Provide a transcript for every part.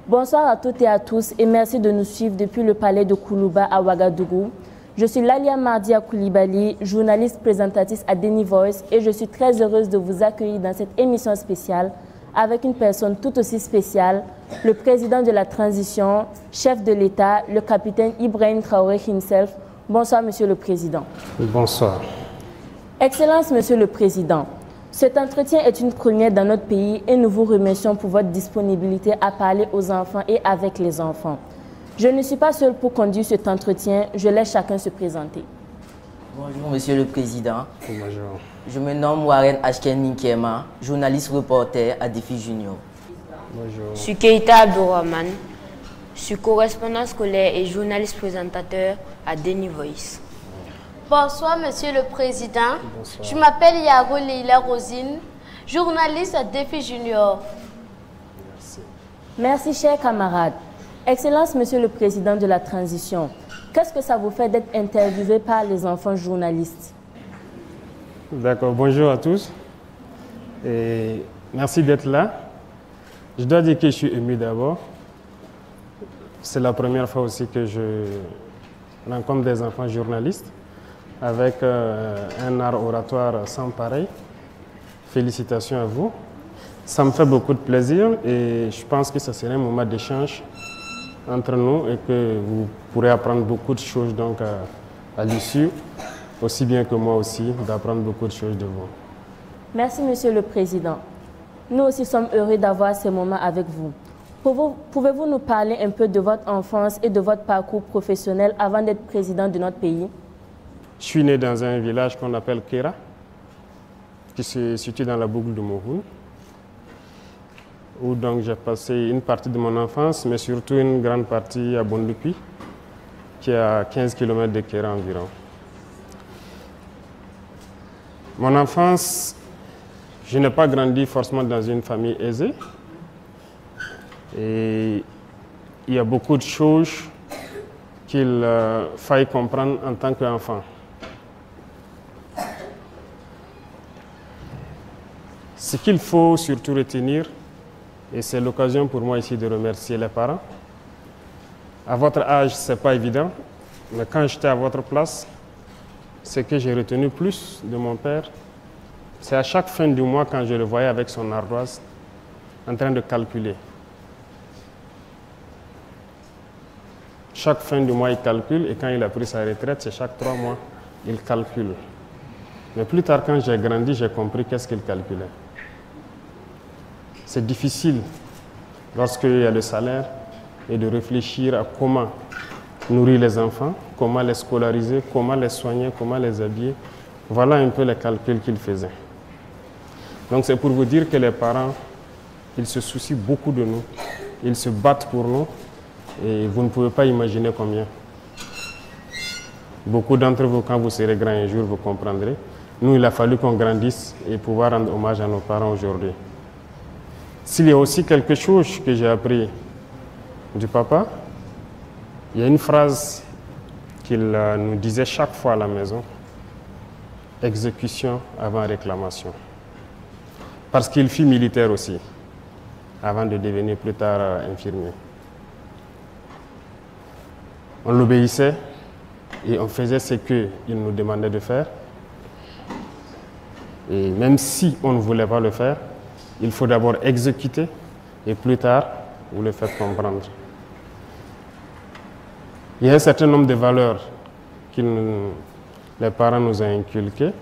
Bonsoir à toutes et à tous et merci de nous suivre depuis le palais de Koulouba à Ouagadougou. Je suis Lalia Mardia Koulibaly, journaliste présentatrice à Deni Voice et je suis très heureuse de vous accueillir dans cette émission spéciale avec une personne tout aussi spéciale, le président de la transition, chef de l'État, le capitaine Ibrahim Traoré himself. Bonsoir, Monsieur le Président. Bonsoir. Excellence, Monsieur le Président. Cet entretien est une première dans notre pays et nous vous remercions pour votre disponibilité à parler aux enfants et avec les enfants. Je ne suis pas seule pour conduire cet entretien, je laisse chacun se présenter. Bonjour Monsieur le Président. Bonjour. Je me nomme Warren Ashken Ninkema, journaliste reporter à Défi Junior. Bonjour. Je suis Keita Abdourahman. Je suis correspondant scolaire et journaliste présentateur à Deni Voice. Bonsoir Monsieur le Président. Bonsoir. Je m'appelle Yaro Leila Rosine, journaliste à Défi Junior. Merci. Merci, chers camarades. Excellence, Monsieur le Président de la transition, qu'est-ce que ça vous fait d'être interviewé par les enfants journalistes? D'accord, bonjour à tous. Et merci d'être là. Je dois dire que je suis ému d'abord. C'est la première fois aussi que je rencontre des enfants journalistes avec un art oratoire sans pareil. Félicitations à vous. Ça me fait beaucoup de plaisir et je pense que ce serait un moment d'échange entre nous et que vous pourrez apprendre beaucoup de choses donc, à l'issue, aussi bien que moi aussi, d'apprendre beaucoup de choses de vous. Merci, Monsieur le Président. Nous aussi sommes heureux d'avoir ces moments avec vous. Pouvez-vous nous parler un peu de votre enfance et de votre parcours professionnel avant d'être président de notre pays? Je suis né dans un village qu'on appelle Kera, qui se situe dans la boucle de Mouhoun, où donc j'ai passé une partie de mon enfance, mais surtout une grande partie à Bondupi, qui est à 15 km de Kera environ. Mon enfance, je n'ai pas grandi forcément dans une famille aisée. Et il y a beaucoup de choses qu'il faille comprendre en tant qu'enfant. Ce qu'il faut surtout retenir, et c'est l'occasion pour moi ici de remercier les parents. À votre âge, ce n'est pas évident, mais quand j'étais à votre place, ce que j'ai retenu plus de mon père, c'est à chaque fin du mois quand je le voyais avec son ardoise en train de calculer. Chaque fin du mois, il calcule et quand il a pris sa retraite, c'est chaque 3 mois, il calcule. Mais plus tard, quand j'ai grandi, j'ai compris qu'est-ce qu'il calculait. C'est difficile, lorsqu'il y a le salaire, et de réfléchir à comment nourrir les enfants, comment les scolariser, comment les soigner, comment les habiller. Voilà un peu les calculs qu'il faisait. Donc c'est pour vous dire que les parents, ils se soucient beaucoup de nous, ils se battent pour nous, et vous ne pouvez pas imaginer combien. Beaucoup d'entre vous, quand vous serez grands un jour, vous comprendrez. Nous, il a fallu qu'on grandisse et pouvoir rendre hommage à nos parents aujourd'hui. S'il y a aussi quelque chose que j'ai appris du papa, il y a une phrase qu'il nous disait chaque fois à la maison: exécution avant réclamation. Parce qu'il fut militaire aussi, avant de devenir plus tard infirmier. On l'obéissait et on faisait ce qu'il nous demandait de faire. Et même si on ne voulait pas le faire, il faut d'abord exécuter et plus tard, vous le faites comprendre. Il y a un certain nombre de valeurs que les parents nous ont inculquées.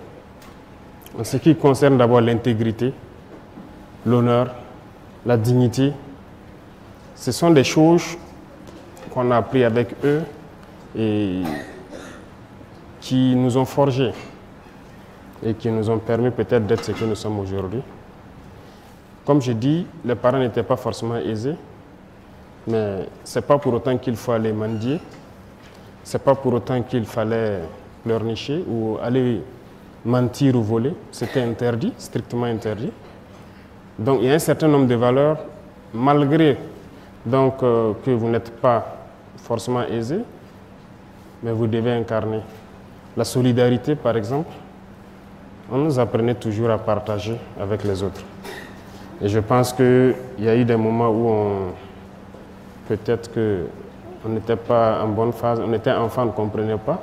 En ce qui concerne d'abord l'intégrité, l'honneur, la dignité, ce sont des choses qu'on a appris avec eux et qui nous ont forgés et qui nous ont permis peut-être d'être ce que nous sommes aujourd'hui. Comme je dis, les parents n'étaient pas forcément aisés, mais ce n'est pas pour autant qu'il faut aller mendier, ce n'est pas pour autant qu'il fallait pleurnicher ou aller mentir ou voler. C'était interdit, strictement interdit. Donc il y a un certain nombre de valeurs, malgré donc, que vous n'êtes pas forcément aisé, mais vous devez incarner. La solidarité, par exemple, on nous apprenait toujours à partager avec les autres. Et je pense qu'il y a eu des moments où peut-être qu'on n'était pas en bonne phase, on était enfant, on ne comprenait pas.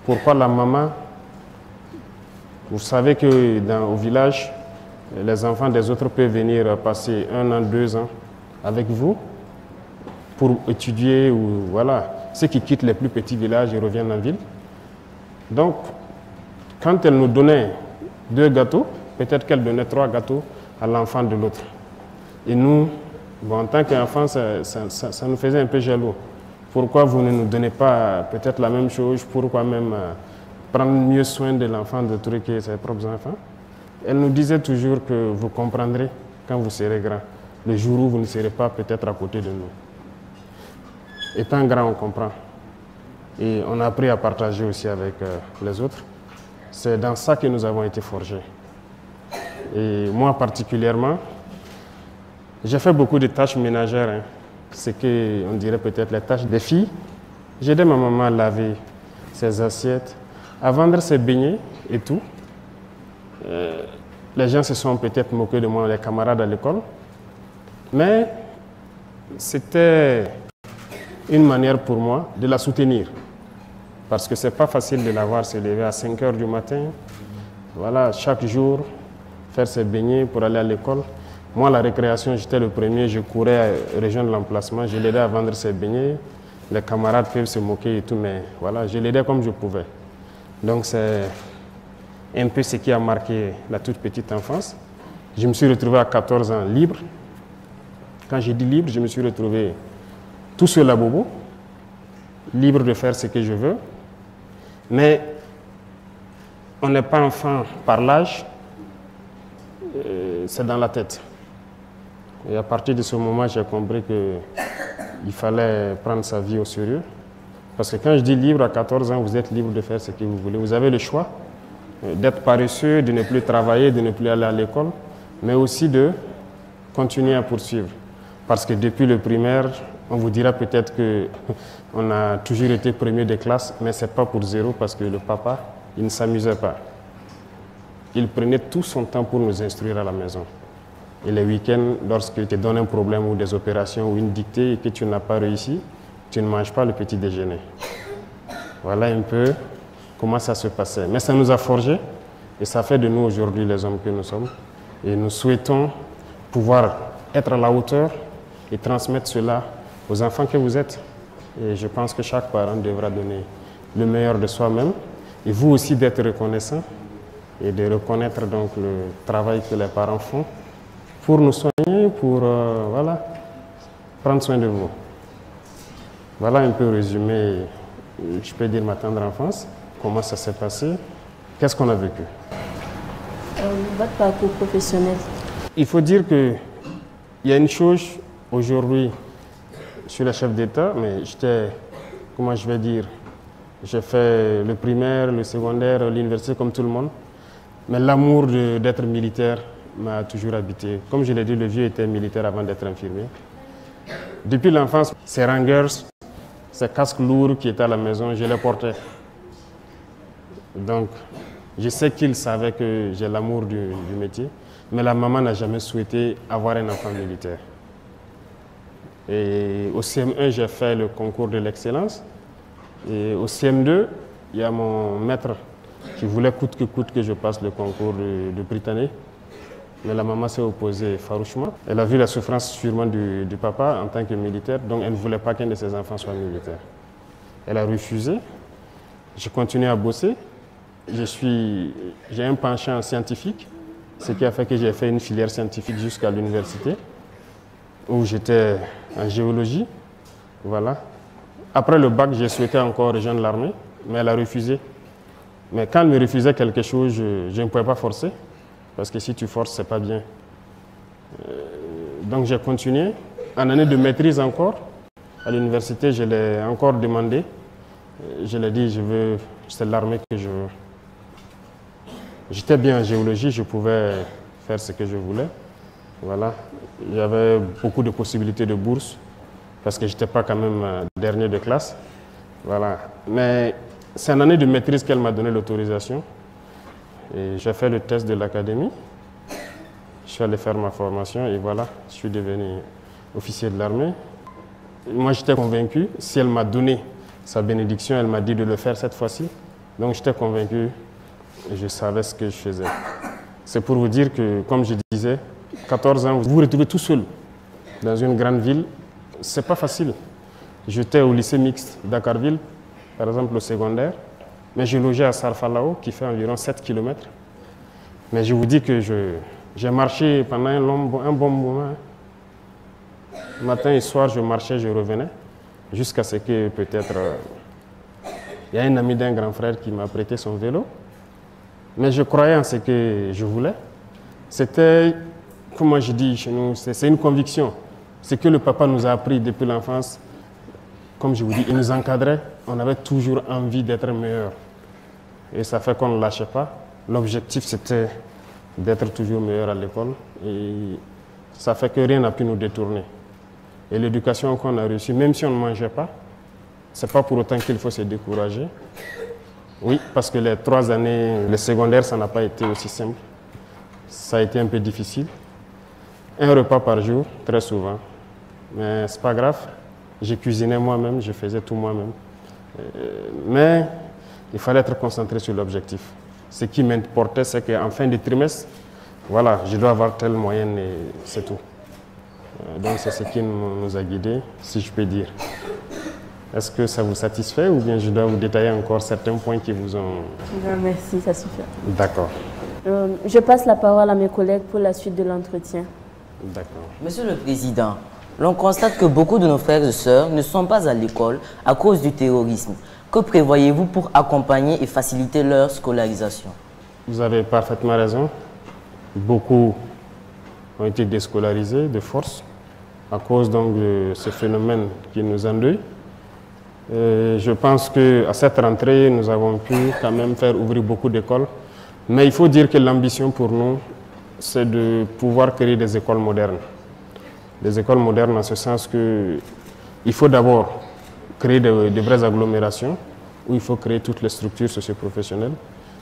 Pourquoi la maman, vous savez qu'au village, les enfants des autres peuvent venir passer 1 an, 2 ans avec vous pour étudier ou voilà. Ceux qui quittent les plus petits villages et reviennent en ville. Donc, quand elle nous donnait 2 gâteaux, peut-être qu'elle donnait 3 gâteaux à l'enfant de l'autre. Et nous, bon, en tant qu'enfants, ça nous faisait un peu jaloux. Pourquoi vous ne nous donnez pas peut-être la même chose? Pourquoi même prendre mieux soin de l'enfant de l'autre que ses propres enfants? Elle nous disait toujours que vous comprendrez quand vous serez grand, le jour où vous ne serez pas peut-être à côté de nous. Étant grand, on comprend. Et on a appris à partager aussi avec les autres. C'est dans ça que nous avons été forgés. Et moi particulièrement, j'ai fait beaucoup de tâches ménagères. Hein. Ce qu'on dirait peut-être les tâches des filles. J'ai aidé ma maman à laver ses assiettes, à vendre ses beignets et tout. Les gens se sont peut-être moqués de moi, les camarades à l'école. Mais c'était une manière pour moi de la soutenir. Parce que ce n'est pas facile de la voir se lever à 5 h du matin, voilà, chaque jour, faire ses beignets pour aller à l'école. Moi, la récréation, j'étais le premier, je courais à rejoindre l'emplacement, je l'aidais à vendre ses beignets. Les camarades peuvent se moquer et tout, mais voilà, je l'aidais comme je pouvais. Donc c'est un peu ce qui a marqué la toute petite enfance. Je me suis retrouvé à 14 ans libre. Quand j'ai dit libre, je me suis retrouvé tout seul à Bobo, libre de faire ce que je veux. Mais on n'est pas enfant par l'âge, c'est dans la tête. Et à partir de ce moment, j'ai compris qu'il fallait prendre sa vie au sérieux. Parce que quand je dis libre à 14 ans, vous êtes libre de faire ce que vous voulez. Vous avez le choix d'être paresseux, de ne plus travailler, de ne plus aller à l'école, mais aussi de continuer à poursuivre. Parce que depuis le primaire, on vous dira peut-être qu'on a toujours été premier de classe, mais ce n'est pas pour zéro parce que le papa, il ne s'amusait pas. Il prenait tout son temps pour nous instruire à la maison. Et les week-ends, lorsqu'il te donne un problème ou des opérations ou une dictée et que tu n'as pas réussi, tu ne manges pas le petit déjeuner. Voilà un peu comment ça se passait. Mais ça nous a forgés et ça fait de nous aujourd'hui les hommes que nous sommes. Et nous souhaitons pouvoir être à la hauteur et transmettre cela aux enfants que vous êtes. Et je pense que chaque parent devra donner le meilleur de soi-même et vous aussi d'être reconnaissant et de reconnaître donc le travail que les parents font pour nous soigner, pour voilà, prendre soin de vous. Voilà un peu résumé, je peux dire ma tendre enfance, comment ça s'est passé, qu'est-ce qu'on a vécu. Votre parcours professionnel. Il faut dire qu'il y a une chose aujourd'hui, je suis le chef d'État, mais j'étais, comment je vais dire, j'ai fait le primaire, le secondaire, l'université comme tout le monde. Mais l'amour d'être militaire m'a toujours habité. Comme je l'ai dit, le vieux était militaire avant d'être infirmier. Depuis l'enfance, ces Rangers, ces casques lourds qui étaient à la maison, je les portais. Donc, je sais qu'ils savaient que j'ai l'amour du métier, mais la maman n'a jamais souhaité avoir un enfant militaire. Et au CM1, j'ai fait le concours de l'excellence. Et au CM2, il y a mon maître qui voulait coûte que je passe le concours de Britannique. Mais la maman s'est opposée farouchement. Elle a vu la souffrance sûrement du papa en tant que militaire, donc elle ne voulait pas qu'un de ses enfants soit militaire. Elle a refusé. J'ai continué à bosser. J'ai un penchant scientifique, ce qui a fait que j'ai fait une filière scientifique jusqu'à l'université, où j'étais en géologie. Voilà. Après le bac, j'ai souhaité encore rejoindre l'armée, mais elle a refusé. Mais quand elle me refusait quelque chose, je ne pouvais pas forcer, parce que si tu forces, ce n'est pas bien. Donc j'ai continué. En année de maîtrise encore, à l'université, je l'ai encore demandé. Je l'ai dit, c'est l'armée que je veux. J'étais bien en géologie, je pouvais faire ce que je voulais. Voilà. J'avais beaucoup de possibilités de bourse, parce que je n'étais pas quand même dernier de classe. Voilà. Mais c'est en année de maîtrise qu'elle m'a donné l'autorisation. Et j'ai fait le test de l'académie. Je suis allé faire ma formation et voilà, je suis devenu officier de l'armée. moi j'étais convaincu, si elle m'a donné sa bénédiction, elle m'a dit de le faire cette fois-ci. Donc j'étais convaincu et je savais ce que je faisais. C'est pour vous dire que, comme je disais, 14 ans, vous vous retrouvez tout seul dans une grande ville, c'est pas facile. J'étais au lycée mixte Dakarville, par exemple au secondaire, mais je logeais à Sarfalao, qui fait environ 7 km. Mais je vous dis que j'ai marché pendant un bon moment. Matin et soir, je marchais, je revenais, jusqu'à ce que peut-être il y a un ami d'un grand frère qui m'a prêté son vélo. Mais je croyais en ce que je voulais. C'était, comment je dis chez nous, c'est une conviction. Ce que le papa nous a appris depuis l'enfance, comme je vous dis, il nous encadrait. On avait toujours envie d'être meilleur. Et ça fait qu'on ne lâchait pas. L'objectif, c'était d'être toujours meilleur à l'école. Et ça fait que rien n'a pu nous détourner. Et l'éducation qu'on a reçue, même si on ne mangeait pas, ce n'est pas pour autant qu'il faut se décourager. Oui, parce que les 3 années, le secondaire, ça n'a pas été aussi simple. Ça a été un peu difficile. Un repas par jour, très souvent. Mais ce n'est pas grave. Je cuisinais moi-même, je faisais tout moi-même. Mais il fallait être concentré sur l'objectif. Ce qui m'importait, c'est qu'en fin de trimestre, voilà, je dois avoir telle moyenne et c'est tout. Donc c'est ce qui nous a guidés, si je peux dire. Est-ce que ça vous satisfait ou bien je dois vous détailler encore certains points qui vous ont... Non, merci, ça suffit. D'accord. Je passe la parole à mes collègues pour la suite de l'entretien. D'accord. Monsieur le Président, l'on constate que beaucoup de nos frères et sœurs ne sont pas à l'école à cause du terrorisme. Que prévoyez-vous pour accompagner et faciliter leur scolarisation? Vous avez parfaitement raison. Beaucoup ont été déscolarisés de force à cause donc de ce phénomène qui nous endeuille. Je pense qu'à cette rentrée, nous avons pu quand même faire ouvrir beaucoup d'écoles. Mais il faut dire que l'ambition pour nous, c'est de pouvoir créer des écoles modernes. Des écoles modernes en ce sens qu'il faut d'abord créer de vraies agglomérations où il faut créer toutes les structures socio-professionnelles.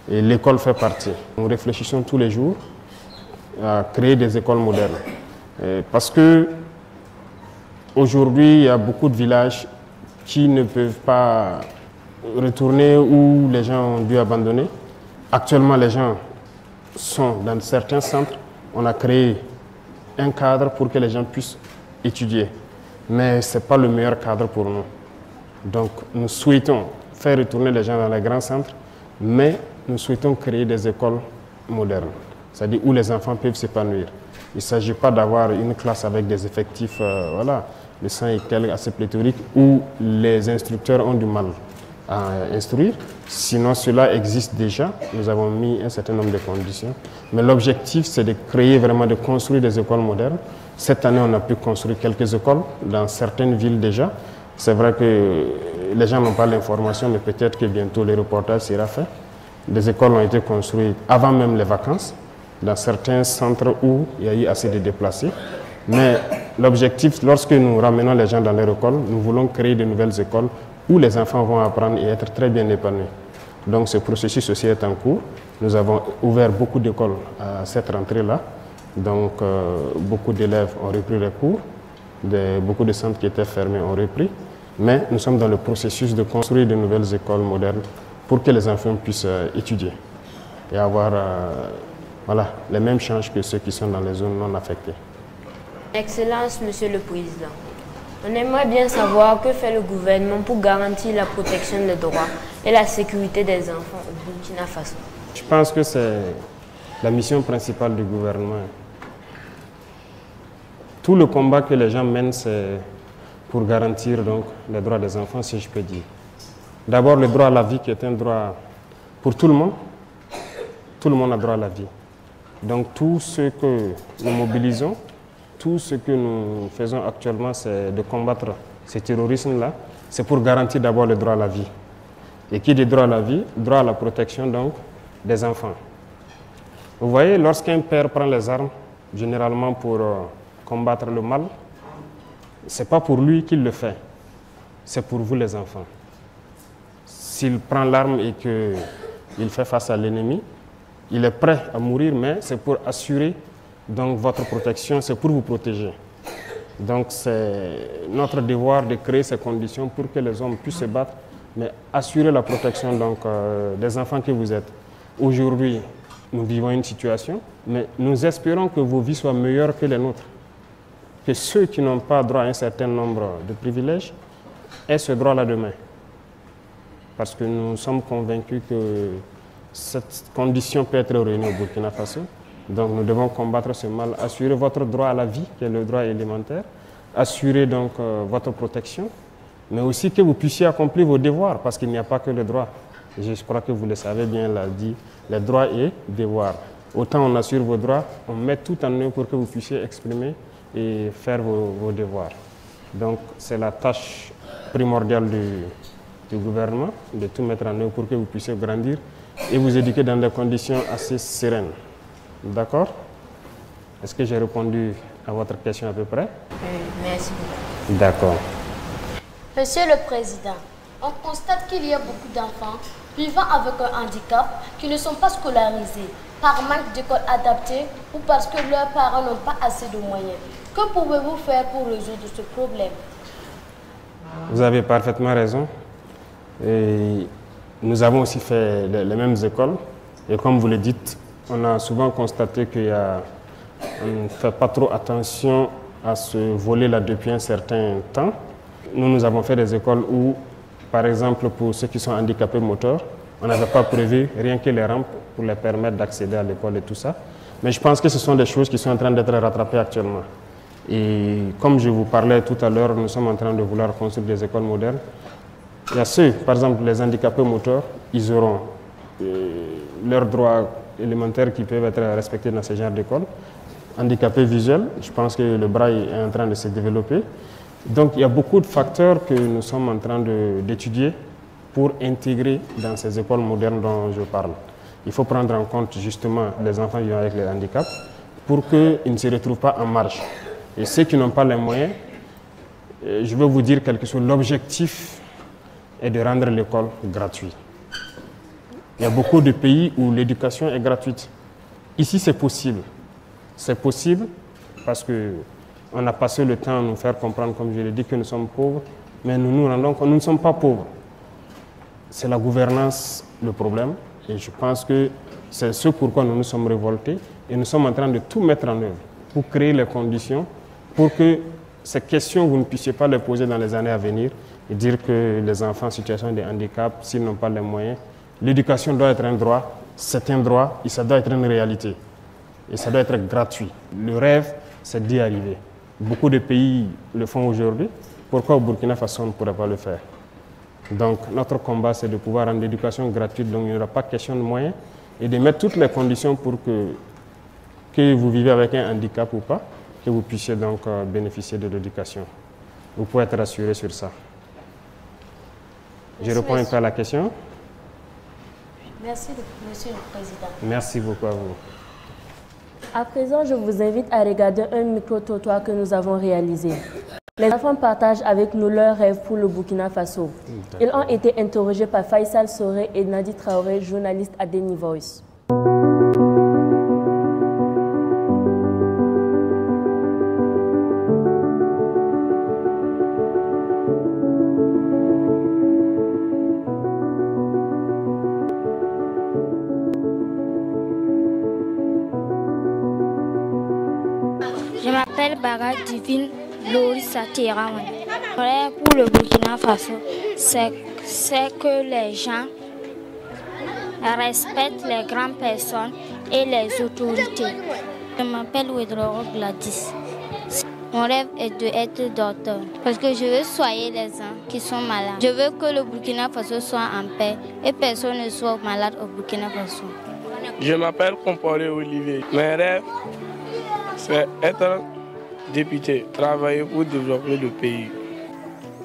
Et l'école fait partie. Nous réfléchissons tous les jours à créer des écoles modernes. Parce que aujourd'hui, il y a beaucoup de villages qui ne peuvent pas retourner où les gens ont dû abandonner. Actuellement, les gens sont dans certains centres. On a créé un cadre pour que les gens puissent étudier. Mais ce n'est pas le meilleur cadre pour nous. Donc, nous souhaitons faire retourner les gens dans les grands centres, mais nous souhaitons créer des écoles modernes, c'est-à-dire où les enfants peuvent s'épanouir. Il ne s'agit pas d'avoir une classe avec des effectifs de 100 et quelques assez pléthoriques où les instructeurs ont du mal à instruire. Sinon, cela existe déjà. Nous avons mis un certain nombre de conditions. Mais l'objectif, c'est de créer vraiment, de construire des écoles modernes. Cette année, on a pu construire quelques écoles dans certaines villes déjà. C'est vrai que les gens n'ont pas l'information, mais peut-être que bientôt le reportage sera fait. Des écoles ont été construites avant même les vacances, dans certains centres où il y a eu assez de déplacés. Mais l'objectif, lorsque nous ramenons les gens dans leur école, nous voulons créer de nouvelles écoles où les enfants vont apprendre et être très bien épanouis. Donc ce processus aussi est en cours. Nous avons ouvert beaucoup d'écoles à cette rentrée-là. Donc beaucoup d'élèves ont repris les cours. Beaucoup de centres qui étaient fermés ont repris. Mais nous sommes dans le processus de construire de nouvelles écoles modernes pour que les enfants puissent étudier et avoir voilà, les mêmes chances que ceux qui sont dans les zones non affectées. Excellence, Monsieur le Président. On aimerait bien savoir que fait le gouvernement pour garantir la protection des droits et la sécurité des enfants au Burkina Faso. Je pense que c'est la mission principale du gouvernement. Tout le combat que les gens mènent, c'est pour garantir donc, les droits des enfants, si je peux dire. D'abord, le droit à la vie qui est un droit pour tout le monde. Tout le monde a droit à la vie. Donc tout ce que nous mobilisons, tout ce que nous faisons actuellement, c'est de combattre ce terrorisme-là. C'est pour garantir d'abord le droit à la vie. Et qui dit droit à la vie, droit à la protection donc des enfants. Vous voyez, lorsqu'un père prend les armes, généralement pour combattre le mal, ce n'est pas pour lui qu'il le fait, c'est pour vous les enfants. S'il prend l'arme et qu'il fait face à l'ennemi, il est prêt à mourir, mais c'est pour assurer donc votre protection, c'est pour vous protéger. Donc c'est notre devoir de créer ces conditions pour que les hommes puissent se battre, mais assurer la protection donc, des enfants que vous êtes. Aujourd'hui, nous vivons une situation, mais nous espérons que vos vies soient meilleures que les nôtres. Que ceux qui n'ont pas droit à un certain nombre de privilèges aient ce droit-là demain. Parce que nous sommes convaincus que cette condition peut être réunie au Burkina Faso. Donc nous devons combattre ce mal, assurer votre droit à la vie, qui est le droit élémentaire, assurer donc votre protection, mais aussi que vous puissiez accomplir vos devoirs, parce qu'il n'y a pas que le droit. Je crois que vous le savez bien, l'a dit, les droits et devoirs. Autant on assure vos droits, on met tout en œuvre pour que vous puissiez exprimer et faire vos devoirs. Donc c'est la tâche primordiale du gouvernement, de tout mettre en œuvre pour que vous puissiez grandir et vous éduquer dans des conditions assez sereines. D'accord? Est-ce que j'ai répondu à votre question à peu près? Merci beaucoup. D'accord. Monsieur le Président, on constate qu'il y a beaucoup d'enfants vivant avec un handicap qui ne sont pas scolarisés par manque d'école adaptée ou parce que leurs parents n'ont pas assez de moyens. Que pouvez-vous faire pour résoudre ce problème? Vous avez parfaitement raison. Et nous avons aussi fait les mêmes écoles. Et comme vous le dites, on a souvent constaté qu'on ne fait pas trop attention à ce volet-là depuis un certain temps. Nous avons fait des écoles où, par exemple, pour ceux qui sont handicapés moteurs, on n'avait pas prévu rien que les rampes pour les permettre d'accéder à l'école et tout ça. Mais je pense que ce sont des choses qui sont en train d'être rattrapées actuellement. Et comme je vous parlais tout à l'heure, nous sommes en train de vouloir construire des écoles modernes. Il y a ceux, par exemple, les handicapés moteurs, ils auront leurs droits élémentaires qui peuvent être respectés dans ce genre d'école. Handicapés visuels, je pense que le braille est en train de se développer. Donc il y a beaucoup de facteurs que nous sommes en train d'étudier pour intégrer dans ces écoles modernes dont je parle. Il faut prendre en compte justement les enfants vivant avec les handicaps pour qu'ils ne se retrouvent pas en marge. Et ceux qui n'ont pas les moyens, je veux vous dire quelque chose, l'objectif est de rendre l'école gratuite. Il y a beaucoup de pays où l'éducation est gratuite. Ici, c'est possible. C'est possible parce qu'on a passé le temps à nous faire comprendre, comme je l'ai dit, que nous sommes pauvres, mais nous nous rendons compte que nous ne sommes pas pauvres. C'est la gouvernance le problème, et je pense que c'est ce pourquoi nous nous sommes révoltés, et nous sommes en train de tout mettre en œuvre pour créer les conditions pour que ces questions, vous ne puissiez pas les poser dans les années à venir et dire que les enfants en situation de handicap, s'ils n'ont pas les moyens, l'éducation doit être un droit, c'est un droit et ça doit être une réalité. Et ça doit être gratuit. Le rêve, c'est d'y arriver. Beaucoup de pays le font aujourd'hui. Pourquoi au Burkina Faso on ne pourrait pas le faire? Donc notre combat, c'est de pouvoir rendre l'éducation gratuite, donc il n'y aura pas question de moyens, et de mettre toutes les conditions pour que vous vivez avec un handicap ou pas, que vous puissiez donc bénéficier de l'éducation. Vous pouvez être rassuré sur ça. Je réponds un peu à la question. Merci, Monsieur le Président. Merci beaucoup à vous. À présent, je vous invite à regarder un micro-trottoir que nous avons réalisé. Les enfants partagent avec nous leurs rêves pour le Burkina Faso. Ils ont été interrogés par Faisal Soré et Nadi Traoré, journalistes à Deni Voice. Je m'appelle Baga Divine Lorissa Terawan. Mon rêve pour le Burkina Faso, c'est que les gens respectent les grandes personnes et les autorités. Je m'appelle Wedroro Gladys. Mon rêve est d'être docteur parce que je veux soigner les gens qui sont malades. Je veux que le Burkina Faso soit en paix et personne ne soit malade au Burkina Faso. Je m'appelle Comporé Olivier. Mes rêves, c'est être député, travailler pour développer le pays.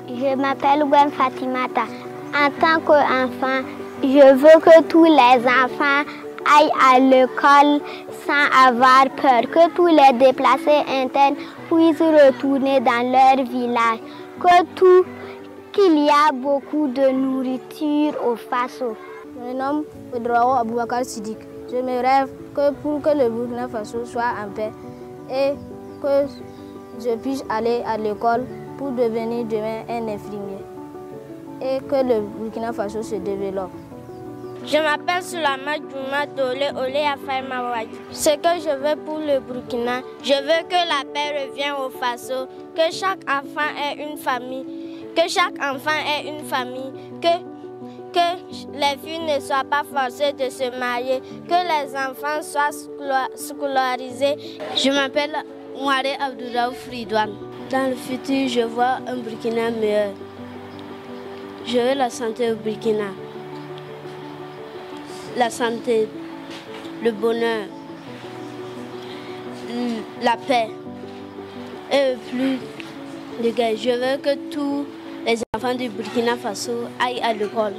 Je m'appelle Gwen Fatimata. En tant qu'enfant, je veux que tous les enfants aillent à l'école sans avoir peur, que tous les déplacés internes puissent retourner dans leur village, qu'il y a beaucoup de nourriture au Faso. Je me nomme Pedro Aboubakar Sidik. Je me rêve que pour que le Burkina Faso soit en paix et que je puisse aller à l'école pour devenir demain un infirmier et que le Burkina Faso se développe. Je m'appelle Soulama Djouma Dole Olé Afaïma Wadi. Ce que je veux pour le Burkina, je veux que la paix revienne au Faso, que chaque enfant ait une famille, que les filles ne soient pas forcées de se marier, que les enfants soient scolarisés. Je m'appelle Mouare Abdoulaou Fridouane. Dans le futur, je vois un Burkina meilleur. Je veux la santé au Burkina. La santé, le bonheur, la paix et plus de gays. Je veux que tous les enfants du Burkina Faso aillent à l'école.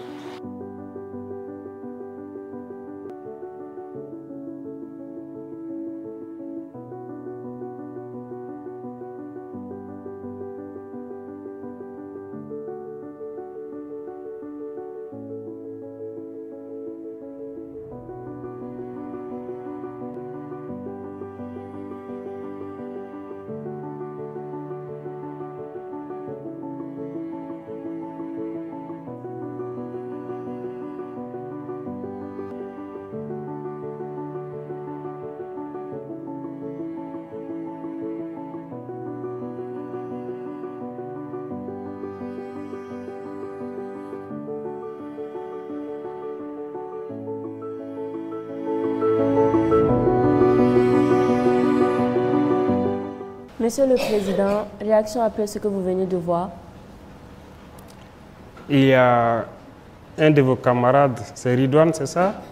Monsieur le Président, réaction après ce que vous venez de voir. Il y a un de vos camarades, c'est Ridouane, c'est ça,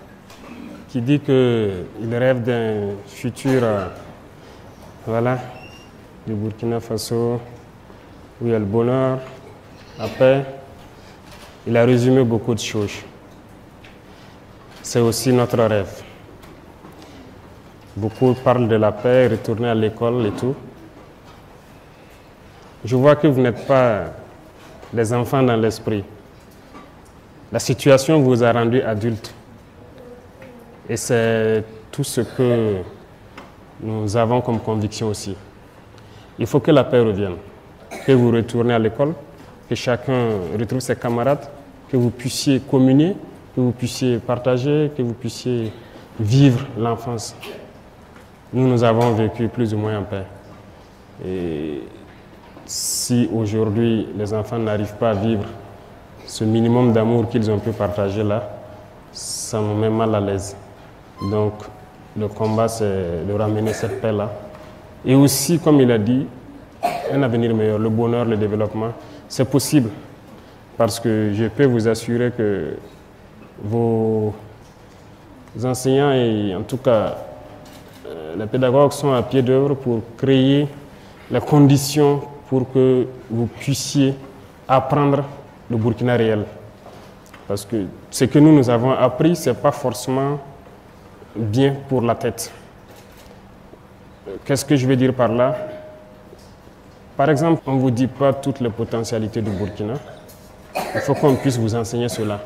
qui dit qu'il rêve d'un futur, voilà, du Burkina Faso, où il y a le bonheur, la paix. Il a résumé beaucoup de choses. C'est aussi notre rêve. Beaucoup parlent de la paix, retourner à l'école et tout. Je vois que vous n'êtes pas des enfants dans l'esprit. La situation vous a rendu adulte. Et c'est tout ce que nous avons comme conviction aussi. Il faut que la paix revienne, que vous retournez à l'école, que chacun retrouve ses camarades, que vous puissiez communier, que vous puissiez partager, que vous puissiez vivre l'enfance. Nous avons vécu plus ou moins en paix. Et si aujourd'hui les enfants n'arrivent pas à vivre ce minimum d'amour qu'ils ont pu partager là, ça me met mal à l'aise. Donc le combat, c'est de ramener cette paix-là. Et aussi, comme il a dit, un avenir meilleur, le bonheur, le développement, c'est possible. Parce que je peux vous assurer que vos enseignants et en tout cas les pédagogues sont à pied d'œuvre pour créer les conditions pour que vous puissiez apprendre le Burkina réel. Parce que ce que nous avons appris, ce n'est pas forcément bien pour la tête. Qu'est-ce que je veux dire par là? Par exemple, on ne vous dit pas toutes les potentialités du Burkina. Il faut qu'on puisse vous enseigner cela.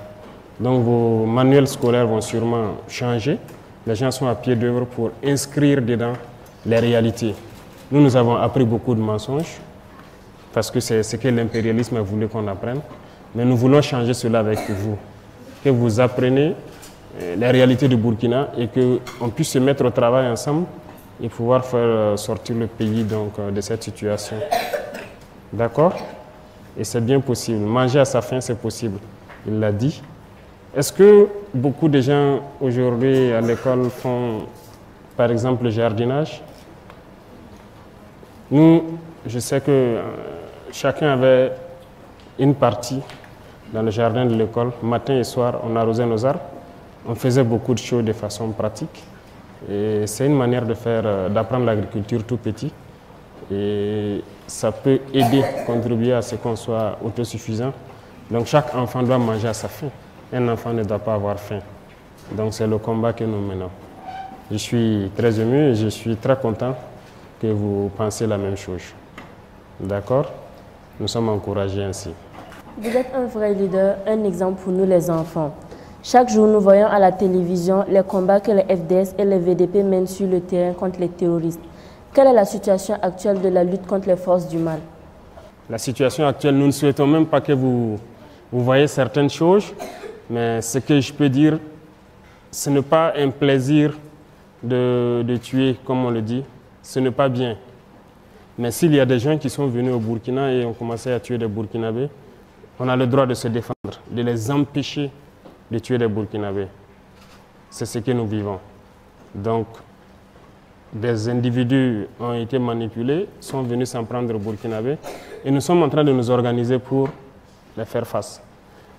Donc vos manuels scolaires vont sûrement changer. Les gens sont à pied d'œuvre pour inscrire dedans les réalités. Nous avons appris beaucoup de mensonges, parce que c'est ce que l'impérialisme a voulu qu'on apprenne. Mais nous voulons changer cela avec vous. Que vous appreniez les réalités du Burkina et qu'on puisse se mettre au travail ensemble et pouvoir faire sortir le pays donc, de cette situation. D'accord? Et c'est bien possible. Manger à sa faim, c'est possible. Il l'a dit. Est-ce que beaucoup de gens aujourd'hui à l'école font, par exemple, le jardinage? Nous, je sais que chacun avait une partie dans le jardin de l'école. Matin et soir, on arrosait nos arbres. On faisait beaucoup de choses de façon pratique. Et c'est une manière de faire, d'apprendre l'agriculture tout petit. Et ça peut aider, contribuer à ce qu'on soit autosuffisant. Donc chaque enfant doit manger à sa faim. Un enfant ne doit pas avoir faim. Donc c'est le combat que nous menons. Je suis très ému et je suis très content que vous pensiez la même chose. D'accord? Nous sommes encouragés ainsi. Vous êtes un vrai leader, un exemple pour nous les enfants. Chaque jour, nous voyons à la télévision les combats que les FDS et les VDP mènent sur le terrain contre les terroristes. Quelle est la situation actuelle de la lutte contre les forces du mal? La situation actuelle, nous ne souhaitons même pas que vous voyez certaines choses, mais ce que je peux dire, ce n'est pas un plaisir de tuer, comme on le dit, ce n'est pas bien. Mais s'il y a des gens qui sont venus au Burkina et ont commencé à tuer des Burkinabés, on a le droit de se défendre, de les empêcher de tuer des Burkinabés. C'est ce que nous vivons. Donc, des individus ont été manipulés, sont venus s'en prendre au Burkinabé et nous sommes en train de nous organiser pour les faire face.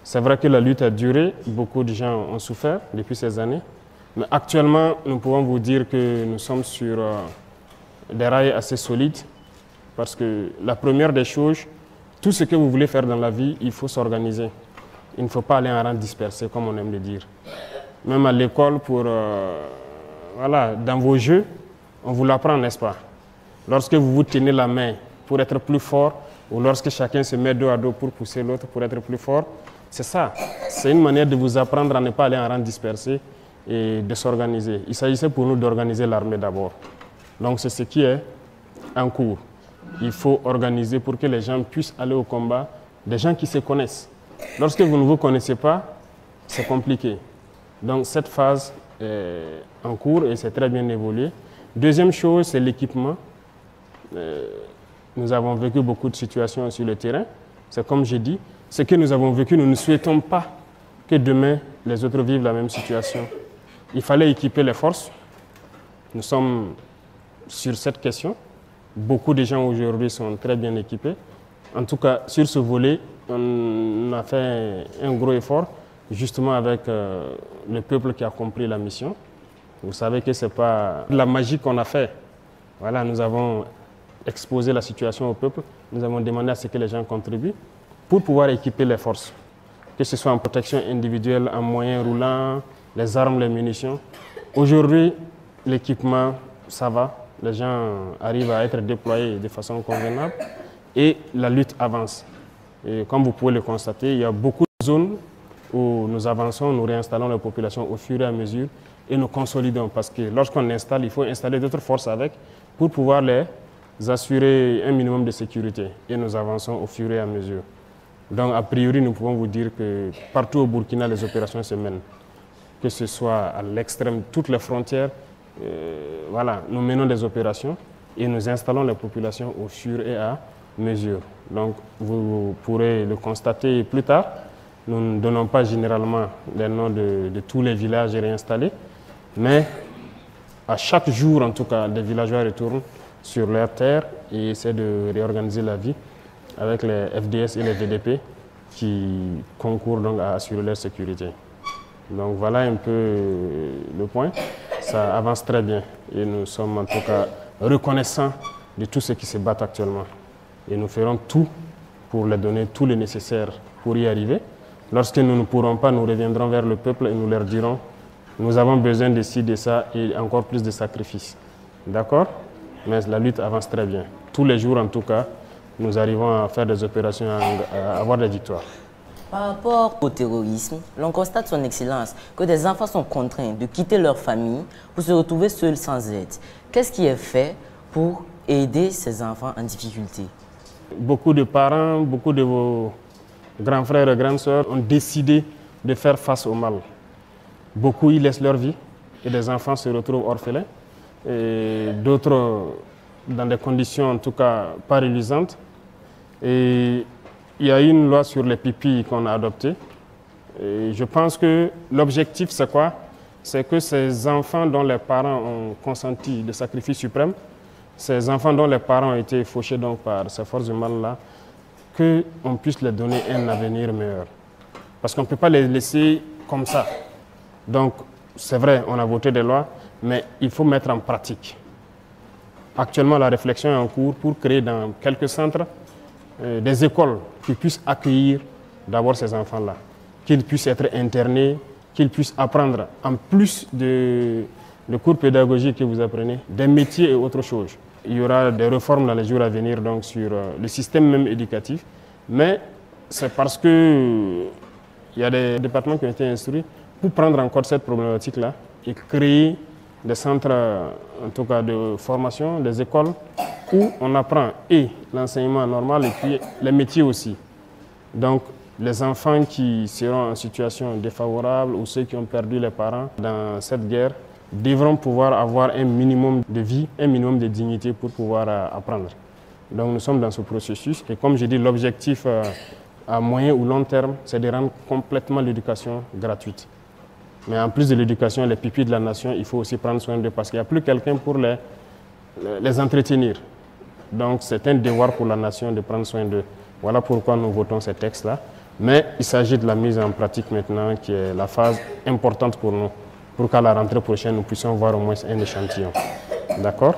C'est vrai que la lutte a duré, beaucoup de gens ont souffert depuis ces années, mais actuellement, nous pouvons vous dire que nous sommes sur des rails assez solides parce que la première des choses, tout ce que vous voulez faire dans la vie, il faut s'organiser. Il ne faut pas aller en rang dispersé, comme on aime le dire. Même à l'école, voilà, dans vos jeux, on vous l'apprend, n'est-ce pas? Lorsque vous vous tenez la main pour être plus fort, ou lorsque chacun se met dos à dos pour pousser l'autre pour être plus fort, c'est ça. C'est une manière de vous apprendre à ne pas aller en rang dispersé et de s'organiser. Il s'agissait pour nous d'organiser l'armée d'abord. Donc c'est ce qui est en cours. Il faut organiser pour que les gens puissent aller au combat, des gens qui se connaissent. Lorsque vous ne vous connaissez pas, c'est compliqué. Donc cette phase est en cours et c'est très bien évolué. Deuxième chose, c'est l'équipement. Nous avons vécu beaucoup de situations sur le terrain. C'est comme j'ai dit, ce que nous avons vécu, nous ne souhaitons pas que demain les autres vivent la même situation. Il fallait équiper les forces. Nous sommes sur cette question. Beaucoup de gens aujourd'hui sont très bien équipés. En tout cas, sur ce volet, on a fait un gros effort, justement avec le peuple qui a compris la mission. Vous savez que ce n'est pas la magie qu'on a fait. Voilà, nous avons exposé la situation au peuple. Nous avons demandé à ce que les gens contribuent pour pouvoir équiper les forces. Que ce soit en protection individuelle, en moyens roulants, les armes, les munitions. Aujourd'hui, l'équipement, ça va. Les gens arrivent à être déployés de façon convenable et la lutte avance. Et comme vous pouvez le constater, il y a beaucoup de zones où nous avançons, nous réinstallons la population au fur et à mesure et nous consolidons. Parce que lorsqu'on installe, il faut installer d'autres forces avec pour pouvoir les assurer un minimum de sécurité. Et nous avançons au fur et à mesure. Donc, a priori, nous pouvons vous dire que partout au Burkina, les opérations se mènent. Que ce soit à l'extrême, toutes les frontières, voilà, nous menons des opérations et nous installons les populations au fur et à mesure. Donc, vous pourrez le constater plus tard. Nous ne donnons pas généralement les noms de tous les villages réinstallés, mais à chaque jour, en tout cas, les villageois retournent sur leur terre et essaient de réorganiser la vie avec les FDS et les VDP qui concourent donc à assurer leur sécurité. Donc voilà un peu le point. Ça avance très bien et nous sommes en tout cas reconnaissants de tout ce qui se bat actuellement. Et nous ferons tout pour leur donner tout le nécessaire pour y arriver. Lorsque nous ne pourrons pas, nous reviendrons vers le peuple et nous leur dirons nous avons besoin de ci, de ça et encore plus de sacrifices. D'accord? Mais la lutte avance très bien. Tous les jours en tout cas, nous arrivons à faire des opérations, à avoir des victoires. Par rapport au terrorisme, l'on constate son excellence que des enfants sont contraints de quitter leur famille pour se retrouver seuls sans aide. Qu'est-ce qui est fait pour aider ces enfants en difficulté? Beaucoup de parents, beaucoup de vos grands frères et grandes sœurs ont décidé de faire face au mal. Beaucoup y laissent leur vie et des enfants se retrouvent orphelins. Et d'autres dans des conditions en tout cas pas reluisantes. Et il y a une loi sur les pipis qu'on a adoptée. Et je pense que l'objectif, c'est quoi? C'est que ces enfants dont les parents ont consenti le sacrifice suprême, ces enfants dont les parents ont été fauchés donc par ces forces du mal-là, qu'on puisse leur donner un avenir meilleur. Parce qu'on ne peut pas les laisser comme ça. Donc, c'est vrai, on a voté des lois, mais il faut mettre en pratique. Actuellement, la réflexion est en cours pour créer dans quelques centres des écoles qui puissent accueillir d'abord ces enfants-là, qu'ils puissent être internés, qu'ils puissent apprendre, en plus de cours pédagogiques que vous apprenez, des métiers et autre chose. Il y aura des réformes dans les jours à venir donc, sur le système même éducatif, mais c'est parce qu'il y a des départements qui ont été instruits pour prendre en compte cette problématique-là et créer des centres, en tout cas de formation, des écoles, où on apprend et l'enseignement normal et puis les métiers aussi. Donc, les enfants qui seront en situation défavorable ou ceux qui ont perdu les parents dans cette guerre devront pouvoir avoir un minimum de vie, un minimum de dignité pour pouvoir apprendre. Donc nous sommes dans ce processus et comme je dis, l'objectif à moyen ou long terme, c'est de rendre complètement l'éducation gratuite. Mais en plus de l'éducation, les pupilles de la nation, il faut aussi prendre soin d'eux parce qu'il n'y a plus quelqu'un pour les entretenir. Donc c'est un devoir pour la nation de prendre soin d'eux. Voilà pourquoi nous votons ces textes-là. Mais il s'agit de la mise en pratique maintenant qui est la phase importante pour nous, pour qu'à la rentrée prochaine, nous puissions voir au moins un échantillon. D'accord?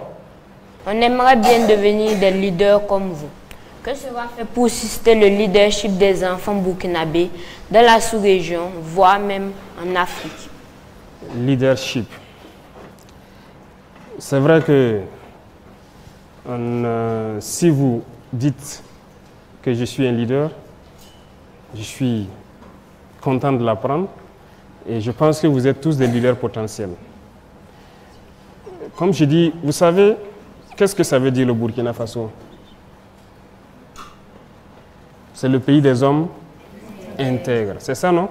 On aimerait bien devenir des leaders comme vous. Que sera fait pour susciter le leadership des enfants burkinabés dans la sous-région, voire même en Afrique? Leadership. C'est vrai que si vous dites que je suis un leader, je suis content de l'apprendre et je pense que vous êtes tous des leaders potentiels. Comme je dis, vous savez, qu'est-ce que ça veut dire le Burkina Faso? C'est le pays des hommes intègres. C'est ça, non?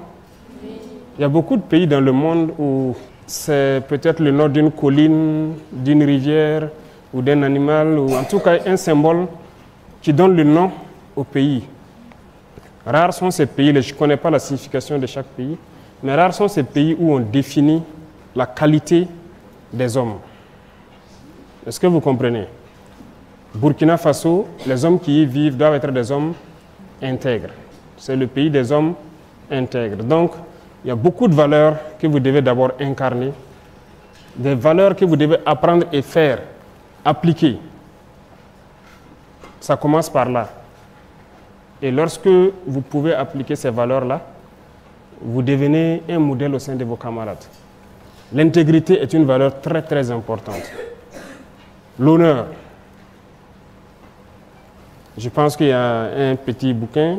Il y a beaucoup de pays dans le monde où c'est peut-être le nom d'une colline, d'une rivière ou d'un animal, ou en tout cas un symbole qui donne le nom au pays. Rares sont ces pays, je ne connais pas la signification de chaque pays, mais rares sont ces pays où on définit la qualité des hommes. Est-ce que vous comprenez? Burkina Faso, les hommes qui y vivent doivent être des hommes intègres. C'est le pays des hommes intègres. Donc, il y a beaucoup de valeurs que vous devez d'abord incarner, des valeurs que vous devez apprendre et faire, appliquer. Ça commence par là. Et lorsque vous pouvez appliquer ces valeurs-là, vous devenez un modèle au sein de vos camarades. L'intégrité est une valeur très très importante. L'honneur. Je pense qu'il y a un petit bouquin,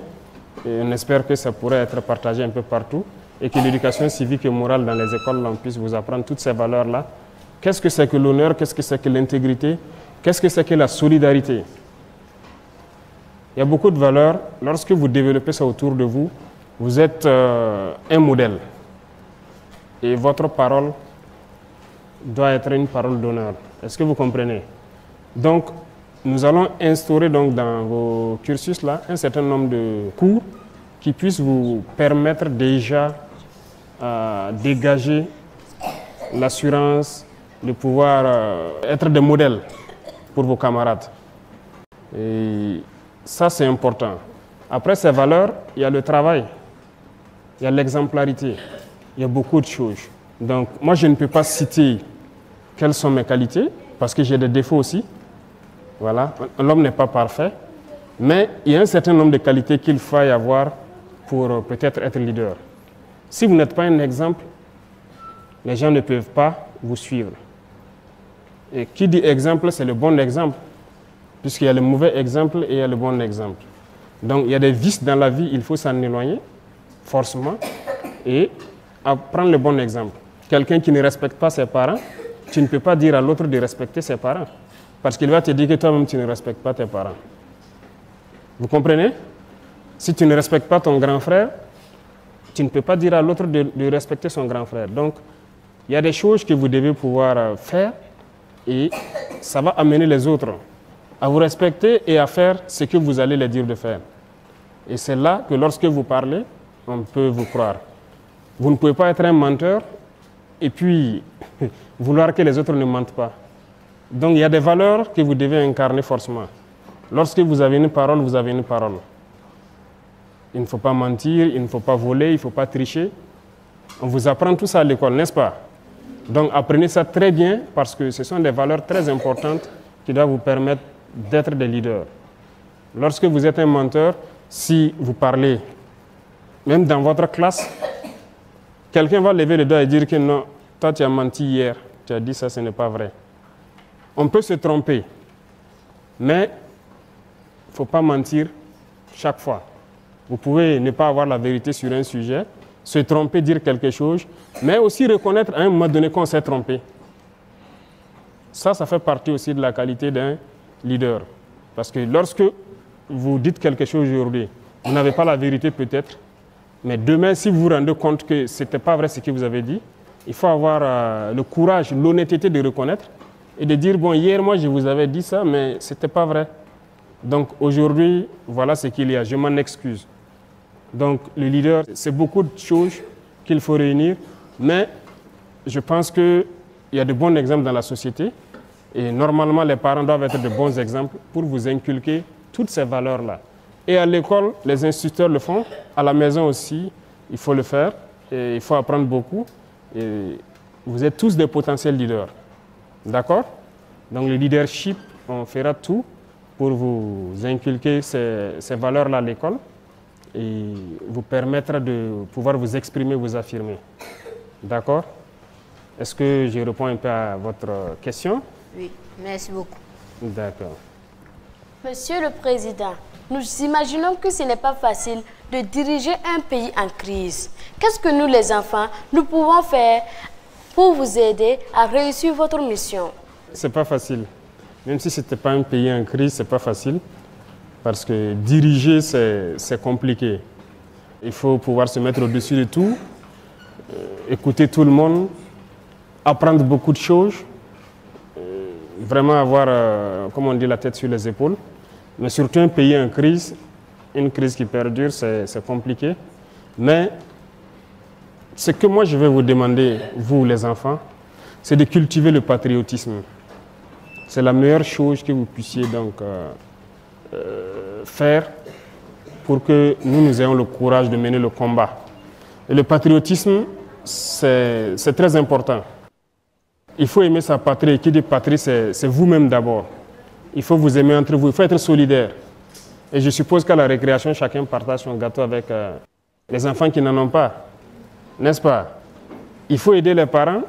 et on espère que ça pourrait être partagé un peu partout, et que l'éducation civique et morale dans les écoles on puisse vous apprendre toutes ces valeurs-là. Qu'est-ce que c'est que l'honneur? Qu'est-ce que c'est que l'intégrité? Qu'est-ce que c'est que la solidarité? Il y a beaucoup de valeurs. Lorsque vous développez ça autour de vous, vous êtes un modèle. Et votre parole doit être une parole d'honneur. Est-ce que vous comprenez? Donc, nous allons instaurer donc, dans vos cursus-là un certain nombre de cours qui puissent vous permettre déjà de dégager l'assurance de pouvoir être des modèles pour vos camarades. Et ça, c'est important. Après ces valeurs, il y a le travail, il y a l'exemplarité, il y a beaucoup de choses. Donc, moi, je ne peux pas citer quelles sont mes qualités, parce que j'ai des défauts aussi. Voilà, l'homme n'est pas parfait, mais il y a un certain nombre de qualités qu'il faut avoir pour peut-être être leader. Si vous n'êtes pas un exemple, les gens ne peuvent pas vous suivre. Et qui dit exemple, c'est le bon exemple, puisqu'il y a le mauvais exemple et il y a le bon exemple. Donc il y a des vices dans la vie, il faut s'en éloigner, forcément, et prendre le bon exemple. Quelqu'un qui ne respecte pas ses parents, tu ne peux pas dire à l'autre de respecter ses parents. Parce qu'il va te dire que toi-même, tu ne respectes pas tes parents. Vous comprenez? Si tu ne respectes pas ton grand frère, tu ne peux pas dire à l'autre de respecter son grand frère. Donc, il y a des choses que vous devez pouvoir faire et ça va amener les autres à vous respecter et à faire ce que vous allez les dire de faire. Et c'est là que lorsque vous parlez, on peut vous croire. Vous ne pouvez pas être un menteur et puis vouloir que les autres ne mentent pas. Donc il y a des valeurs que vous devez incarner forcément. Lorsque vous avez une parole, vous avez une parole. Il ne faut pas mentir, il ne faut pas voler, il ne faut pas tricher. On vous apprend tout ça à l'école, n'est-ce pas? Donc apprenez ça très bien parce que ce sont des valeurs très importantes qui doivent vous permettre d'être des leaders. Lorsque vous êtes un menteur, si vous parlez, même dans votre classe, quelqu'un va lever le doigt et dire que non, toi tu as menti hier, tu as dit ça, ce n'est pas vrai. On peut se tromper, mais il ne faut pas mentir chaque fois. Vous pouvez ne pas avoir la vérité sur un sujet, se tromper, dire quelque chose, mais aussi reconnaître à un moment donné qu'on s'est trompé. Ça fait partie aussi de la qualité d'un leader. Parce que lorsque vous dites quelque chose aujourd'hui, vous n'avez pas la vérité peut-être, mais demain, si vous vous rendez compte que ce n'était pas vrai ce que vous avez dit, il faut avoir le courage, l'honnêteté de reconnaître et de dire, bon, hier, moi, je vous avais dit ça, mais ce n'était pas vrai. Donc, aujourd'hui, voilà ce qu'il y a. Je m'en excuse. Donc, le leader, c'est beaucoup de choses qu'il faut réunir, mais je pense qu'il y a de bons exemples dans la société et normalement, les parents doivent être de bons exemples pour vous inculquer toutes ces valeurs-là. Et à l'école, les instituteurs le font. À la maison aussi, il faut le faire. Et il faut apprendre beaucoup. Et vous êtes tous des potentiels leaders. D'accord? Donc le leadership, on fera tout pour vous inculquer ces valeurs-là à l'école et vous permettre de pouvoir vous exprimer, vous affirmer. D'accord? Est-ce que je réponds un peu à votre question? Oui, merci beaucoup. D'accord. Monsieur le Président, nous imaginons que ce n'est pas facile de diriger un pays en crise. Qu'est-ce que nous, les enfants, nous pouvons faire pour vous aider à réussir votre mission? C'est pas facile. Même si ce n'était pas un pays en crise, c'est pas facile. Parce que diriger, c'est compliqué. Il faut pouvoir se mettre au-dessus de tout, écouter tout le monde, apprendre beaucoup de choses, vraiment avoir, comme on dit, la tête sur les épaules. Mais surtout un pays en crise, une crise qui perdure, c'est compliqué. Mais ce que moi je vais vous demander, vous les enfants, c'est de cultiver le patriotisme. C'est la meilleure chose que vous puissiez donc faire pour que nous ayons le courage de mener le combat. Et le patriotisme, c'est très important. Il faut aimer sa patrie. Et qui dit patrie, c'est vous-même d'abord. Il faut vous aimer entre vous, il faut être solidaire. Et je suppose qu'à la récréation, chacun partage son gâteau avec les enfants qui n'en ont pas. N'est-ce pas? Il faut aider les parents,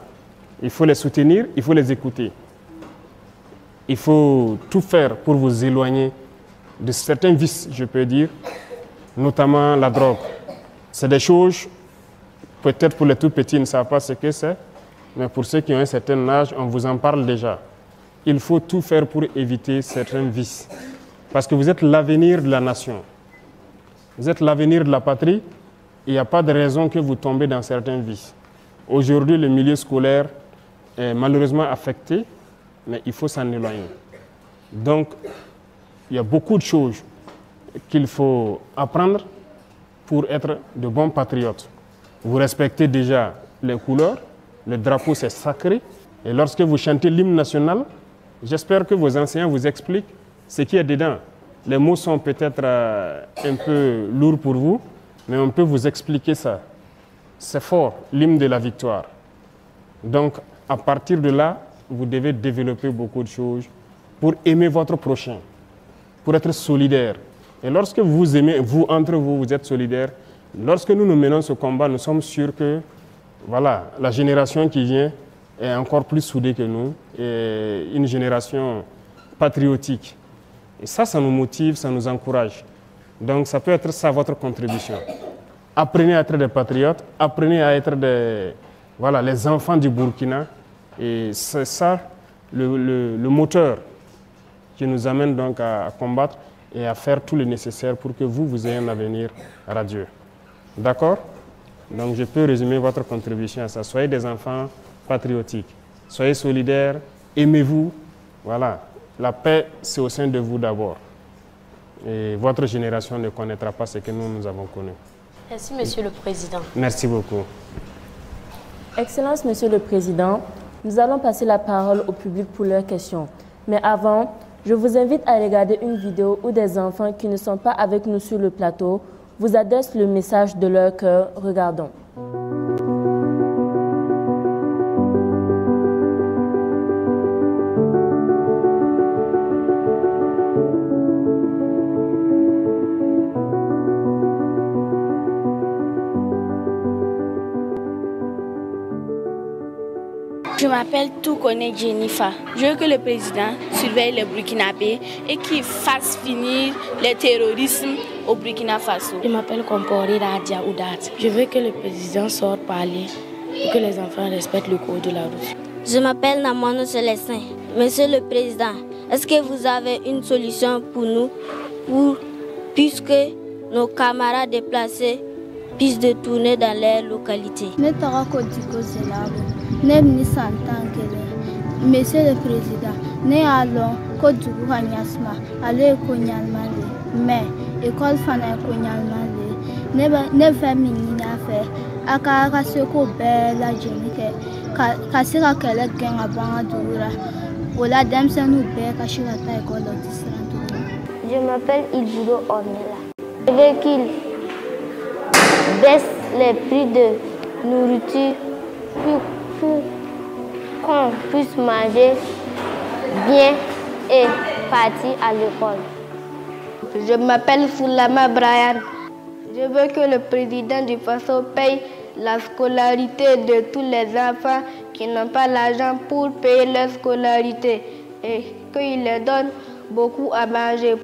il faut les soutenir, il faut les écouter. Il faut tout faire pour vous éloigner de certains vices, je peux dire, notamment la drogue. C'est des choses, peut-être pour les tout petits, ils ne savent pas ce que c'est, mais pour ceux qui ont un certain âge, on vous en parle déjà. Il faut tout faire pour éviter certains vices. Parce que vous êtes l'avenir de la nation. Vous êtes l'avenir de la patrie. Il n'y a pas de raison que vous tombez dans certains vices. Aujourd'hui, le milieu scolaire est malheureusement affecté, mais il faut s'en éloigner. Donc, il y a beaucoup de choses qu'il faut apprendre pour être de bons patriotes. Vous respectez déjà les couleurs. Le drapeau, c'est sacré. Et lorsque vous chantez l'hymne national, j'espère que vos enseignants vous expliquent ce qu'il y a dedans. Les mots sont peut-être un peu lourds pour vous, mais on peut vous expliquer ça. C'est fort, l'hymne de la victoire. Donc, à partir de là, vous devez développer beaucoup de choses pour aimer votre prochain, pour être solidaire. Et lorsque vous aimez, vous, entre vous, vous êtes solidaires, lorsque nous menons ce combat, nous sommes sûrs que voilà, la génération qui vient est encore plus soudée que nous, et une génération patriotique. Et ça nous motive, ça nous encourage. Donc ça peut être ça votre contribution. Apprenez à être des patriotes, apprenez à être les enfants du Burkina. Et c'est ça le moteur qui nous amène donc à combattre et à faire tout le nécessaire pour que vous ayez un avenir radieux. D'accord? Donc je peux résumer votre contribution à ça. Soyez des enfants patriotiques. Soyez solidaires, aimez-vous. Voilà. La paix, c'est au sein de vous d'abord. Et votre génération ne connaîtra pas ce que nous avons connu. Merci, Monsieur le Président. Merci beaucoup. Excellence, Monsieur le Président, nous allons passer la parole au public pour leurs questions. Mais avant, je vous invite à regarder une vidéo où des enfants qui ne sont pas avec nous sur le plateau vous adressent le message de leur cœur. Regardons. Je m'appelle Toukone Jennifer. Je veux que le président surveille les Burkinabés et qu'il fasse finir le terrorisme au Burkina Faso. Je m'appelle Kompori Radia Oudat. Je veux que le président sorte parler et que les enfants respectent le code de la route. Je m'appelle Namono Célestin. Monsieur le Président, est-ce que vous avez une solution pour nous, puisque nos camarades déplacés puissent tourner dans les localités? Monsieur le Président, nous allons Côte d'Ivoire, aller au Konyalmane, mais école Fana Konyalmane, ne fait minina fait, Akara Seko Bella Jenike, Kassira Kelek Gang à Bangadoura, ou la dame Sanou Bé, Kashirata école d'Israël. Je m'appelle Ilbudo Ornella. Je veux qu'il baisse les prix de nourriture pour qu'on puisse manger bien et partir à l'école. Je m'appelle Foulama Brian. Je veux que le président du Faso paye la scolarité de tous les enfants qui n'ont pas l'argent pour payer leur scolarité et qu'il leur donne beaucoup à manger.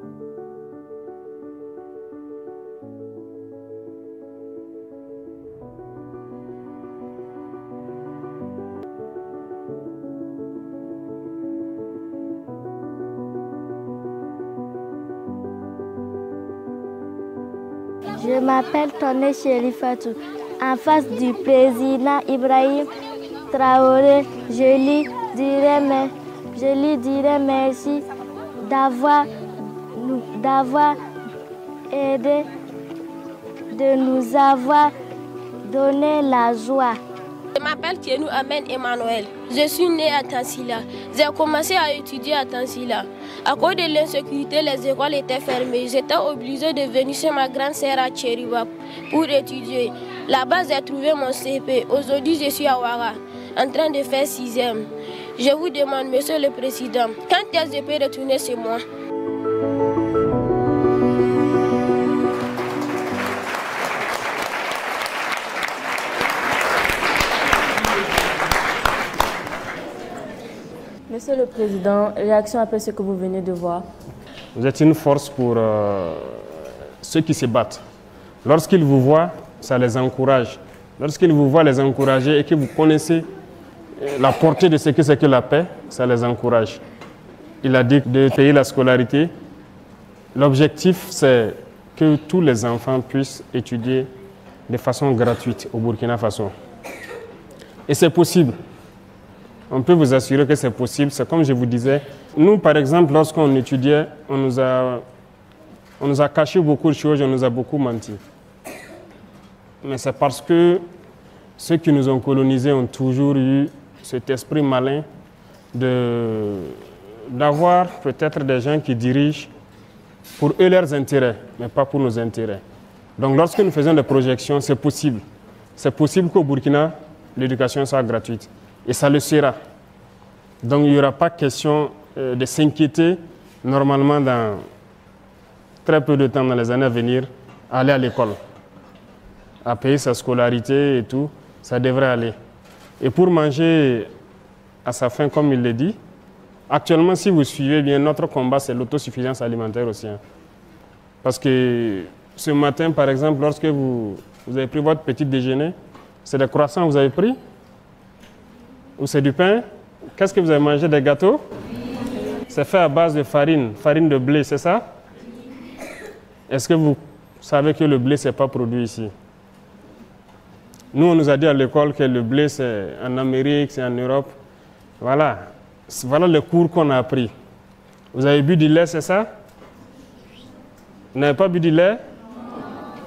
Je m'appelle Toné Chérifatou. En face du président Ibrahim Traoré, je lui dirai merci d'avoir aidé, de nous avoir donné la joie. Je m'appelle Tienou Amen Emmanuel. Je suis né à Tansila. J'ai commencé à étudier à Tansila. À cause de l'insécurité, les écoles étaient fermées. J'étais obligée de venir chez ma grande sœur à Tchériba pour étudier. Là-bas, j'ai trouvé mon CP. Aujourd'hui, je suis à Ouara, en train de faire 6e. Je vous demande, Monsieur le Président, quand est-ce que je peux retourner chez moi? Monsieur le Président, réaction après ce que vous venez de voir. Vous êtes une force pour ceux qui se battent. Lorsqu'ils vous voient, ça les encourage. Lorsqu'ils vous voient les encourager et que vous connaissez la portée de ce que c'est que la paix, ça les encourage. Il a dit de payer la scolarité. L'objectif, c'est que tous les enfants puissent étudier de façon gratuite au Burkina Faso. Et c'est possible. On peut vous assurer que c'est possible. C'est comme je vous disais. Nous, par exemple, lorsqu'on étudiait, on nous a caché beaucoup de choses, on nous a beaucoup menti. Mais c'est parce que ceux qui nous ont colonisés ont toujours eu cet esprit malin d'avoir peut-être des gens qui dirigent pour eux leurs intérêts, mais pas pour nos intérêts. Donc lorsque nous faisons des projections, c'est possible. C'est possible qu'au Burkina, l'éducation soit gratuite. Et ça le sera. Donc il n'y aura pas question de s'inquiéter normalement dans très peu de temps, dans les années à venir, à aller à l'école, à payer sa scolarité et tout, ça devrait aller. Et pour manger à sa faim, comme il le dit, actuellement, si vous suivez bien, notre combat, c'est l'autosuffisance alimentaire aussi. Hein. Parce que ce matin, par exemple, lorsque vous avez pris votre petit déjeuner, c'est des croissants que vous avez pris? Ou c'est du pain? Qu'est-ce que vous avez mangé? Des gâteaux? C'est fait à base de farine de blé, c'est ça? Est-ce que vous savez que le blé, ce n'est pas produit ici? Nous, on nous a dit à l'école que le blé, c'est en Amérique, c'est en Europe. Voilà. Voilà le cours qu'on a appris. Vous avez bu du lait, c'est ça? Vous n'avez pas bu du lait?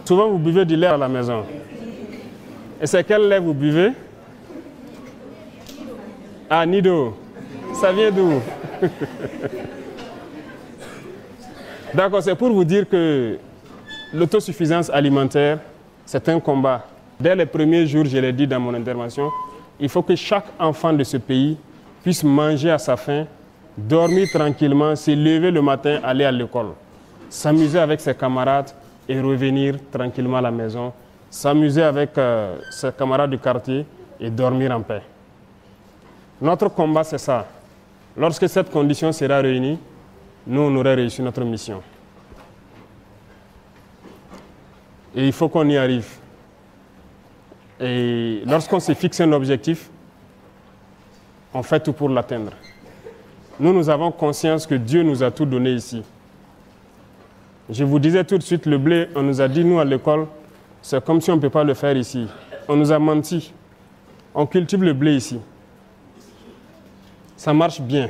Souvent, vous buvez du lait à la maison. Et c'est quel lait vous buvez? Ah, Nido. Ça vient d'où? D'accord, c'est pour vous dire que l'autosuffisance alimentaire, c'est un combat. Dès les premiers jours, je l'ai dit dans mon intervention, il faut que chaque enfant de ce pays puisse manger à sa faim, dormir tranquillement, se lever le matin, aller à l'école, s'amuser avec ses camarades et revenir tranquillement à la maison, s'amuser avec ses camarades du quartier et dormir en paix. Notre combat, c'est ça. Lorsque cette condition sera réunie, nous, on aurait réussi notre mission. Et il faut qu'on y arrive. Et lorsqu'on se fixe un objectif, on fait tout pour l'atteindre. nous avons conscience que Dieu nous a tout donné ici. Je vous disais tout de suite, le blé, on nous a dit, nous, à l'école, c'est comme si on ne peut pas le faire ici. On nous a menti. On cultive le blé ici. Ça marche bien.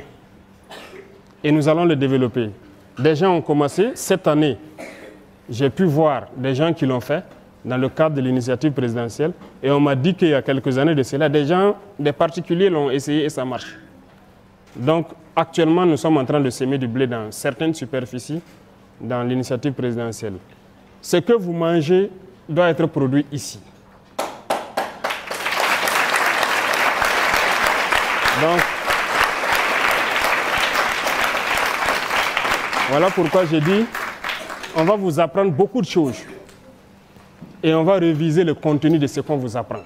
Et nous allons le développer. Des gens ont commencé. Cette année, j'ai pu voir des gens qui l'ont fait dans le cadre de l'initiative présidentielle. Et on m'a dit qu'il y a quelques années de cela, des particuliers l'ont essayé et ça marche. Donc, actuellement, nous sommes en train de semer du blé dans certaines superficies dans l'initiative présidentielle. Ce que vous mangez doit être produit ici. Donc, voilà pourquoi j'ai dit, on va vous apprendre beaucoup de choses et on va réviser le contenu de ce qu'on vous apprend.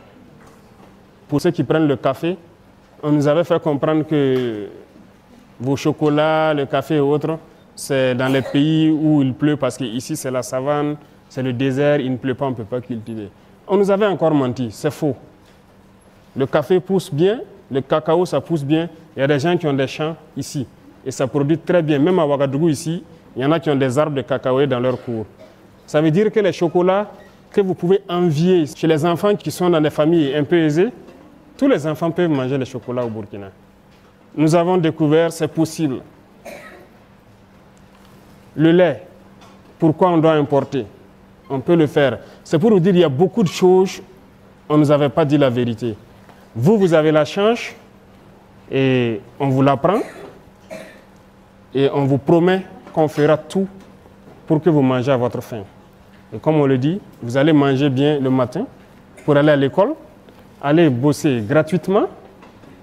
Pour ceux qui prennent le café, on nous avait fait comprendre que vos chocolats, le café et autres, c'est dans les pays où il pleut parce qu'ici c'est la savane, c'est le désert, il ne pleut pas, on ne peut pas cultiver. On nous avait encore menti, c'est faux. Le café pousse bien, le cacao ça pousse bien. Il y a des gens qui ont des champs ici et ça produit très bien. Même à Ouagadougou ici, il y en a qui ont des arbres de cacao dans leur cour. Ça veut dire que les chocolats que vous pouvez envier chez les enfants qui sont dans des familles un peu aisées, tous les enfants peuvent manger les chocolats au Burkina. Nous avons découvert, c'est possible. Le lait, pourquoi on doit importer? On peut le faire. C'est pour vous dire qu'il y a beaucoup de choses, on ne nous avait pas dit la vérité. Vous, vous avez la chance et on vous l'apprend et on vous promet qu'on fera tout pour que vous mangez à votre faim. Et comme on le dit, vous allez manger bien le matin pour aller à l'école, aller bosser gratuitement,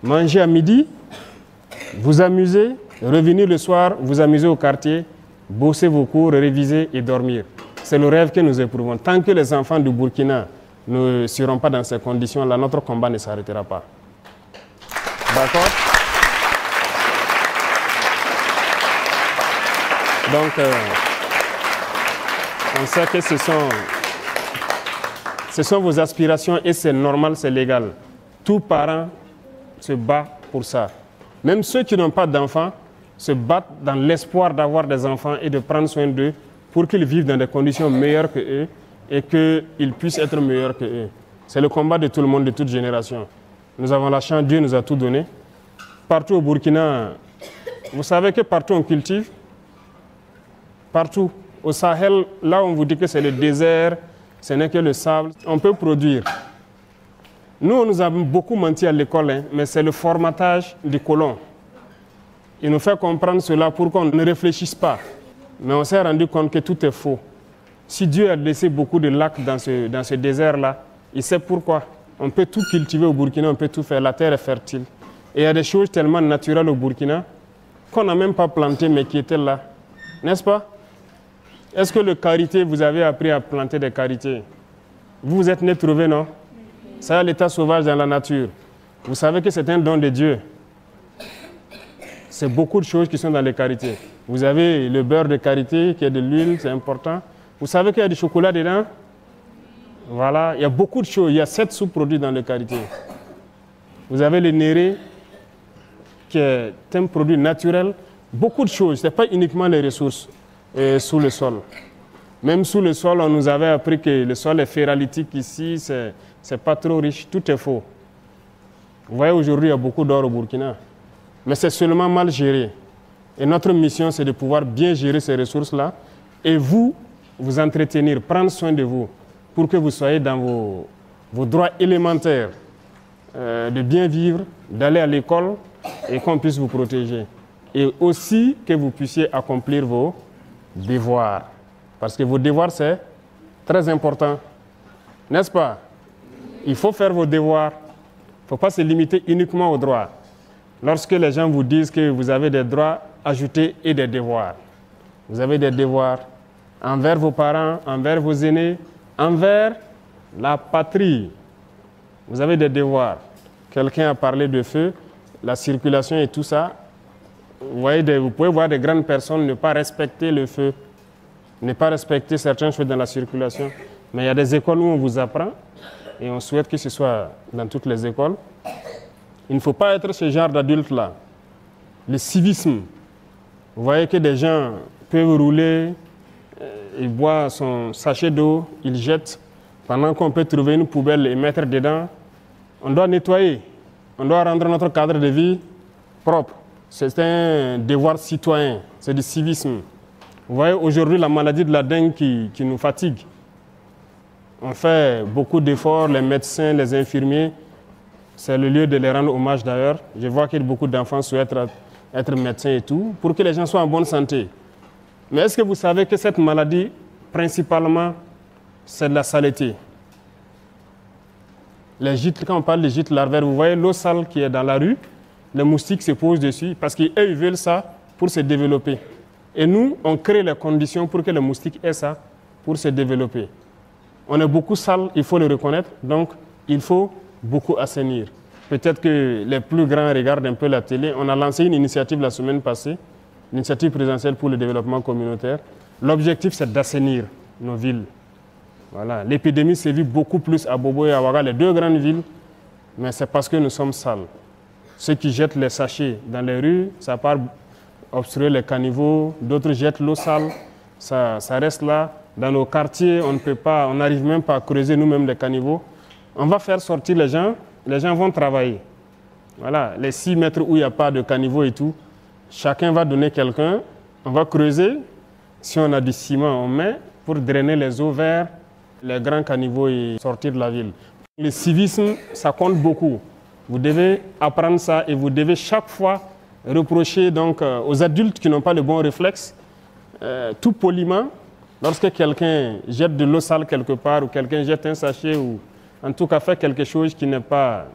manger à midi, vous amuser, revenir le soir, vous amuser au quartier, bosser vos cours, réviser et dormir. C'est le rêve que nous éprouvons. Tant que les enfants du Burkina ne seront pas dans ces conditions-là, notre combat ne s'arrêtera pas. D'accord? Donc, on sait que ce sont vos aspirations et c'est normal, c'est légal. Tout parent se bat pour ça. Même ceux qui n'ont pas d'enfants se battent dans l'espoir d'avoir des enfants et de prendre soin d'eux pour qu'ils vivent dans des conditions meilleures que eux et qu'ils puissent être meilleurs que eux. C'est le combat de tout le monde, de toute génération. Nous avons la chance, Dieu nous a tout donné. Partout au Burkina, vous savez que partout on cultive. Partout. Au Sahel, là on vous dit que c'est le désert, ce n'est que le sable, on peut produire. Nous, on nous a beaucoup menti à l'école, hein, mais c'est le formatage du colon. Il nous fait comprendre cela pour qu'on ne réfléchisse pas. Mais on s'est rendu compte que tout est faux. Si Dieu a laissé beaucoup de lacs dans ce désert-là, il sait pourquoi. On peut tout cultiver au Burkina, on peut tout faire, la terre est fertile. Et il y a des choses tellement naturelles au Burkina qu'on n'a même pas planté mais qui étaient là. N'est-ce pas? Est-ce que le karité, vous avez appris à planter des karités? Vous vous êtes né trouvé, non? Ça, l'état sauvage dans la nature. Vous savez que c'est un don de Dieu. C'est beaucoup de choses qui sont dans les karités. Vous avez le beurre de karité, qui est de l'huile, c'est important. Vous savez qu'il y a du chocolat dedans? Voilà, il y a beaucoup de choses. Il y a 7 sous-produits dans le karité. Vous avez le néré, qui est un produit naturel. Beaucoup de choses. Ce n'est pas uniquement les ressources sous le sol. Même sous le sol, on nous avait appris que le sol est ferralitique ici, c'est pas trop riche. Tout est faux. Vous voyez, aujourd'hui, il y a beaucoup d'or au Burkina. Mais c'est seulement mal géré. Et notre mission, c'est de pouvoir bien gérer ces ressources-là et vous entretenir, prendre soin de vous pour que vous soyez dans vos droits élémentaires de bien vivre, d'aller à l'école et qu'on puisse vous protéger. Et aussi que vous puissiez accomplir vos devoirs. Parce que vos devoirs, c'est très important. N'est-ce pas? Il faut faire vos devoirs. Il ne faut pas se limiter uniquement aux droits. Lorsque les gens vous disent que vous avez des droits, ajoutez et des devoirs. Vous avez des devoirs envers vos parents, envers vos aînés, envers la patrie. Vous avez des devoirs. Quelqu'un a parlé de feu, la circulation et tout ça. Vous voyez, vous pouvez voir des grandes personnes ne pas respecter le feu, ne pas respecter certaines choses dans la circulation. Mais il y a des écoles où on vous apprend et on souhaite que ce soit dans toutes les écoles. Il ne faut pas être ce genre d'adulte-là. le civisme. Vous voyez que des gens peuvent rouler, il boit son sachet d'eau, il jette, pendant qu'on peut trouver une poubelle et mettre dedans. On doit nettoyer, on doit rendre notre cadre de vie propre. C'est un devoir citoyen, c'est du civisme. Vous voyez aujourd'hui la maladie de la dengue qui nous fatigue. On fait beaucoup d'efforts, les médecins, les infirmiers. C'est le lieu de les rendre hommage d'ailleurs. Je vois que beaucoup d'enfants souhaitent être médecins et tout, pour que les gens soient en bonne santé. Mais est-ce que vous savez que cette maladie, principalement, c'est de la saleté? Les gîtes, quand on parle de gîtes larvaires, vous voyez l'eau sale qui est dans la rue, les moustiques se posent dessus parce qu'eux, ils veulent ça pour se développer. Et nous, on crée les conditions pour que les moustiques aient ça pour se développer. On est beaucoup sale, il faut le reconnaître, donc il faut beaucoup assainir. Peut-être que les plus grands regardent un peu la télé. On a lancé une initiative la semaine passée, l'initiative présidentielle pour le développement communautaire. L'objectif, c'est d'assainir nos villes. Voilà. L'épidémie s'est vue beaucoup plus à Bobo et à Ouaga, les deux grandes villes, mais c'est parce que nous sommes sales. Ceux qui jettent les sachets dans les rues, ça part obstruer les caniveaux, d'autres jettent l'eau sale, ça reste là. Dans nos quartiers, on n'arrive même pas à creuser nous-mêmes les caniveaux. On va faire sortir les gens vont travailler. Voilà, les 6 mètres où il n'y a pas de caniveau et tout, chacun va donner quelqu'un, on va creuser. Si on a du ciment, on met pour drainer les eaux vers les grands caniveaux et sortir de la ville. Le civisme, ça compte beaucoup. Vous devez apprendre ça et vous devez chaque fois reprocher donc, aux adultes qui n'ont pas le bon réflexe, tout poliment, lorsque quelqu'un jette de l'eau sale quelque part ou quelqu'un jette un sachet ou en tout cas fait quelque chose qui n'est pas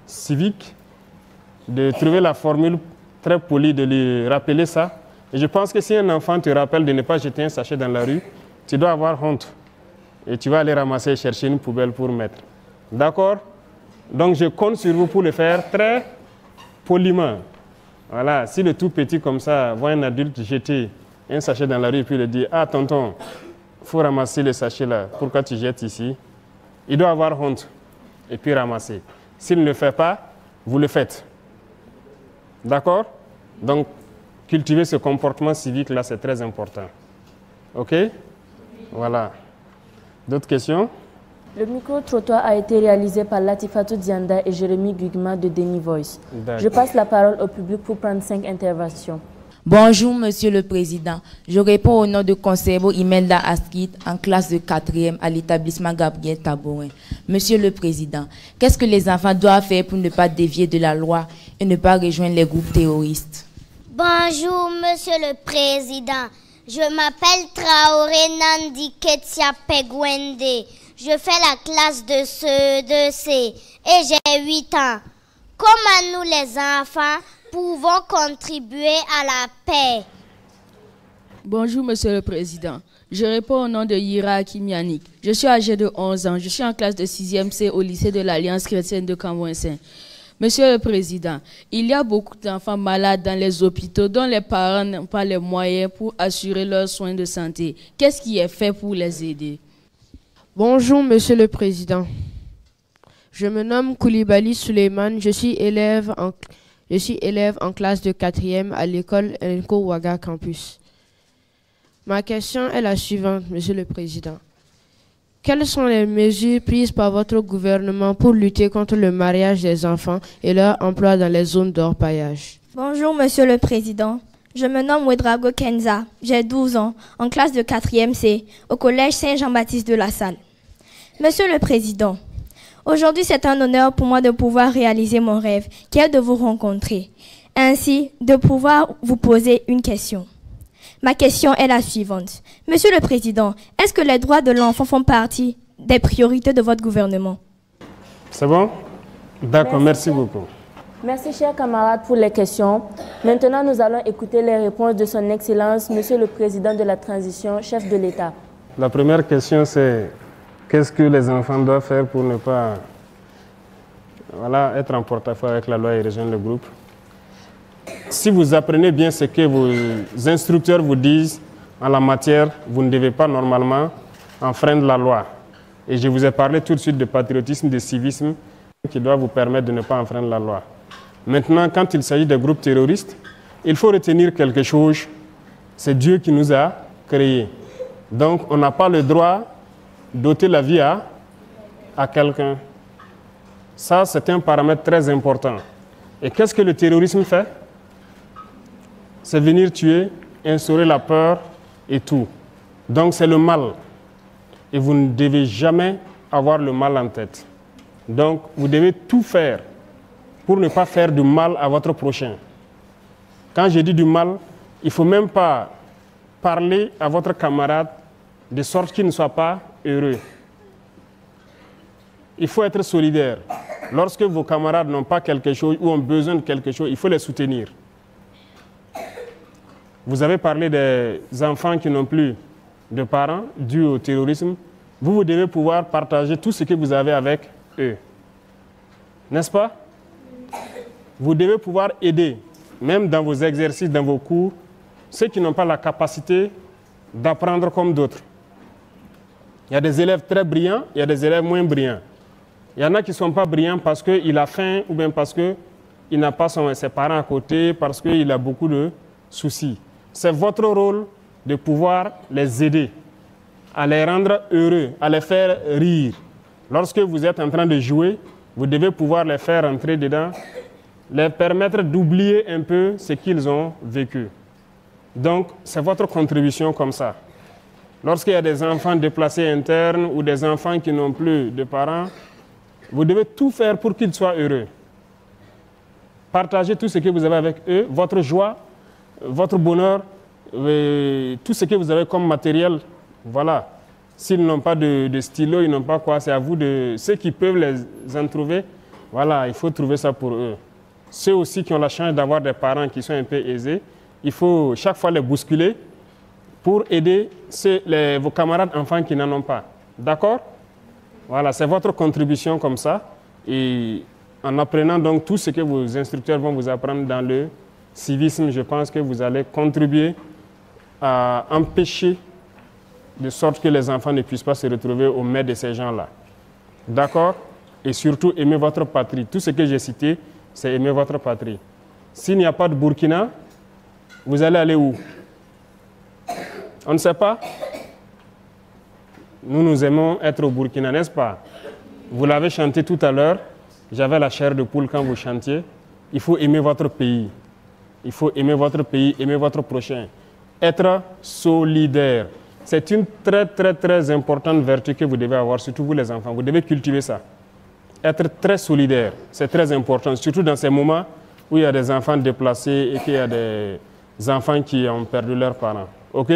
civique, de trouver la formule très polie de lui rappeler ça. Et je pense que si un enfant te rappelle de ne pas jeter un sachet dans la rue, tu dois avoir honte. Et tu vas aller ramasser et chercher une poubelle pour mettre. D'accord? Donc je compte sur vous pour le faire très poliment. Voilà, si le tout petit comme ça voit un adulte jeter un sachet dans la rue et puis il dit « Ah tonton, il faut ramasser le sachet là, pourquoi tu jettes ici ?» Il doit avoir honte et puis ramasser. S'il ne le fait pas, vous le faites. D'accord? Donc, cultiver ce comportement civique-là, c'est très important. OK? Voilà. D'autres questions? Le micro-trottoir a été réalisé par Latifatou Dianda et Jérémy Gugma de Deni Voice. Je passe la parole au public pour prendre 5 interventions. Bonjour, Monsieur le Président. Je réponds au nom de Conservo Imelda Askit, en classe de 4e à l'établissement Gabriel Tabourin. Monsieur le Président, qu'est-ce que les enfants doivent faire pour ne pas dévier de la loi et ne pas rejoindre les groupes terroristes? Bonjour, Monsieur le Président. Je m'appelle Traoré Nandi Ketia Pegwende. Je fais la classe de CE2C et j'ai 8 ans. Comment nous, les enfants, pouvons contribuer à la paix? Bonjour, Monsieur le Président. Je réponds au nom de Yira Akimianik. Je suis âgé de 11 ans. Je suis en classe de 6e C au lycée de l'Alliance chrétienne de Cambouin-Saint. Monsieur le Président, il y a beaucoup d'enfants malades dans les hôpitaux dont les parents n'ont pas les moyens pour assurer leurs soins de santé. Qu'est-ce qui est fait pour les aider? Bonjour, Monsieur le Président. Je me nomme Koulibaly Suleiman. Je suis élève en classe de 4e à l'école Enko Ouaga Campus. Ma question est la suivante, Monsieur le Président. Quelles sont les mesures prises par votre gouvernement pour lutter contre le mariage des enfants et leur emploi dans les zones d'orpaillage? Bonjour, Monsieur le Président. Je me nomme Wedrago Kenza. J'ai 12 ans, en classe de 4e C, au collège Saint-Jean-Baptiste de la Salle. Monsieur le Président, aujourd'hui c'est un honneur pour moi de pouvoir réaliser mon rêve, qui est de vous rencontrer, ainsi de pouvoir vous poser une question. Ma question est la suivante. Monsieur le Président, est-ce que les droits de l'enfant font partie des priorités de votre gouvernement? C'est bon? D'accord, merci beaucoup. Merci, chers camarades, pour les questions. Maintenant, nous allons écouter les réponses de son Excellence, Monsieur le Président de la Transition, chef de l'État. La première question, c'est qu'est-ce que les enfants doivent faire pour ne pas être en porte-à-faux avec la loi et rejoindre le groupe? Si vous apprenez bien ce que vos instructeurs vous disent en la matière, vous ne devez pas normalement enfreindre la loi. Et je vous ai parlé tout de suite de patriotisme, de civisme qui doit vous permettre de ne pas enfreindre la loi. Maintenant, quand il s'agit des groupes terroristes, il faut retenir quelque chose. C'est Dieu qui nous a créés. Donc, on n'a pas le droit d'ôter la vie à quelqu'un. Ça, c'est un paramètre très important. Et qu'est-ce que le terrorisme fait? C'est venir tuer, instaurer la peur et tout. Donc, c'est le mal. Et vous ne devez jamais avoir le mal en tête. Donc, vous devez tout faire pour ne pas faire du mal à votre prochain. Quand je dis du mal, il ne faut même pas parler à votre camarade de sorte qu'il ne soit pas heureux. Il faut être solidaire. Lorsque vos camarades n'ont pas quelque chose ou ont besoin de quelque chose, il faut les soutenir. Vous avez parlé des enfants qui n'ont plus de parents dû au terrorisme. Vous devez pouvoir partager tout ce que vous avez avec eux. N'est-ce pas? Vous devez pouvoir aider, même dans vos exercices, dans vos cours, ceux qui n'ont pas la capacité d'apprendre comme d'autres. Il y a des élèves très brillants, il y a des élèves moins brillants. Il y en a qui ne sont pas brillants parce qu'il a faim ou bien parce qu'il n'a pas ses parents à côté, parce qu'il a beaucoup de soucis. C'est votre rôle de pouvoir les aider, à les rendre heureux, à les faire rire. Lorsque vous êtes en train de jouer, vous devez pouvoir les faire entrer dedans, les permettre d'oublier un peu ce qu'ils ont vécu. Donc, c'est votre contribution comme ça. Lorsqu'il y a des enfants déplacés internes ou des enfants qui n'ont plus de parents, vous devez tout faire pour qu'ils soient heureux. Partagez tout ce que vous avez avec eux, votre joie, votre bonheur, tout ce que vous avez comme matériel. Voilà. S'ils n'ont pas de stylo, ils n'ont pas quoi, c'est à vous de... Ceux qui peuvent les en trouver, voilà, il faut trouver ça pour eux. Ceux aussi qui ont la chance d'avoir des parents qui sont un peu aisés, il faut chaque fois les bousculer pour aider vos camarades enfants qui n'en ont pas. D'accord? Voilà, c'est votre contribution comme ça. Et en apprenant donc tout ce que vos instructeurs vont vous apprendre dans le civisme, je pense que vous allez contribuer à empêcher de sorte que les enfants ne puissent pas se retrouver au maître de ces gens-là. D'accord? Et surtout, aimer votre patrie. Tout ce que j'ai cité, c'est aimer votre patrie. S'il n'y a pas de Burkina, vous allez aller où? On ne sait pas. Nous aimons être au Burkina, n'est-ce pas? Vous l'avez chanté tout à l'heure. J'avais la chair de poule quand vous chantiez. Il faut aimer votre pays. Il faut aimer votre pays, aimer votre prochain. Être solidaire. C'est une très, très, très importante vertu que vous devez avoir, surtout vous les enfants. Vous devez cultiver ça. Être très solidaire, c'est très important, surtout dans ces moments où il y a des enfants déplacés et qu'il y a des enfants qui ont perdu leurs parents. OK?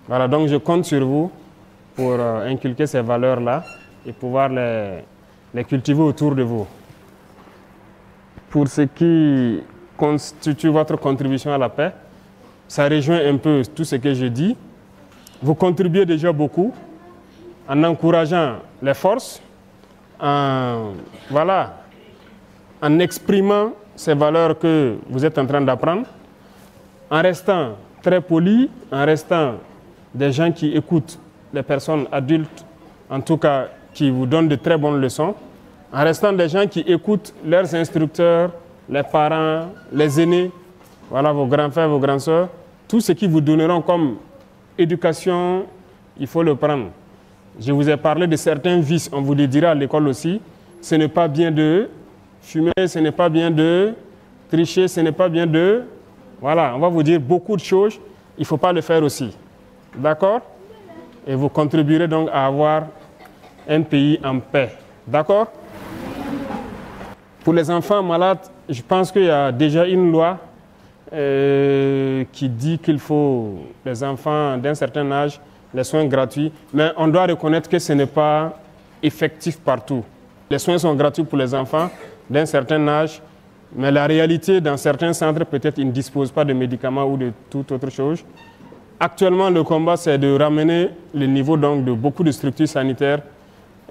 Voilà, donc je compte sur vous pour inculquer ces valeurs-là et pouvoir les cultiver autour de vous. Pour ce qui constitue votre contribution à la paix, ça rejoint un peu tout ce que je dis. Vous contribuez déjà beaucoup en encourageant les forces, en exprimant ces valeurs que vous êtes en train d'apprendre, en restant très poli, en restant des gens qui écoutent les personnes adultes, en tout cas qui vous donnent de très bonnes leçons, en restant des gens qui écoutent leurs instructeurs, les parents, les aînés, voilà, vos grands frères, vos grandes sœurs, tout ce qu'ils vous donneront comme éducation, il faut le prendre. Je vous ai parlé de certains vices, on vous le dira à l'école aussi. Ce n'est pas bien de fumer, ce n'est pas bien de tricher, ce n'est pas bien de... Voilà, on va vous dire beaucoup de choses, il ne faut pas le faire aussi. D'accord? Et vous contribuerez donc à avoir un pays en paix. D'accord? Pour les enfants malades, je pense qu'il y a déjà une loi qui dit qu'il faut, les enfants d'un certain âge, les soins gratuits, mais on doit reconnaître que ce n'est pas effectif partout. Les soins sont gratuits pour les enfants d'un certain âge, mais la réalité, dans certains centres, peut-être ils ne disposent pas de médicaments ou de toute autre chose. Actuellement, le combat, c'est de ramener le niveau donc, de beaucoup de structures sanitaires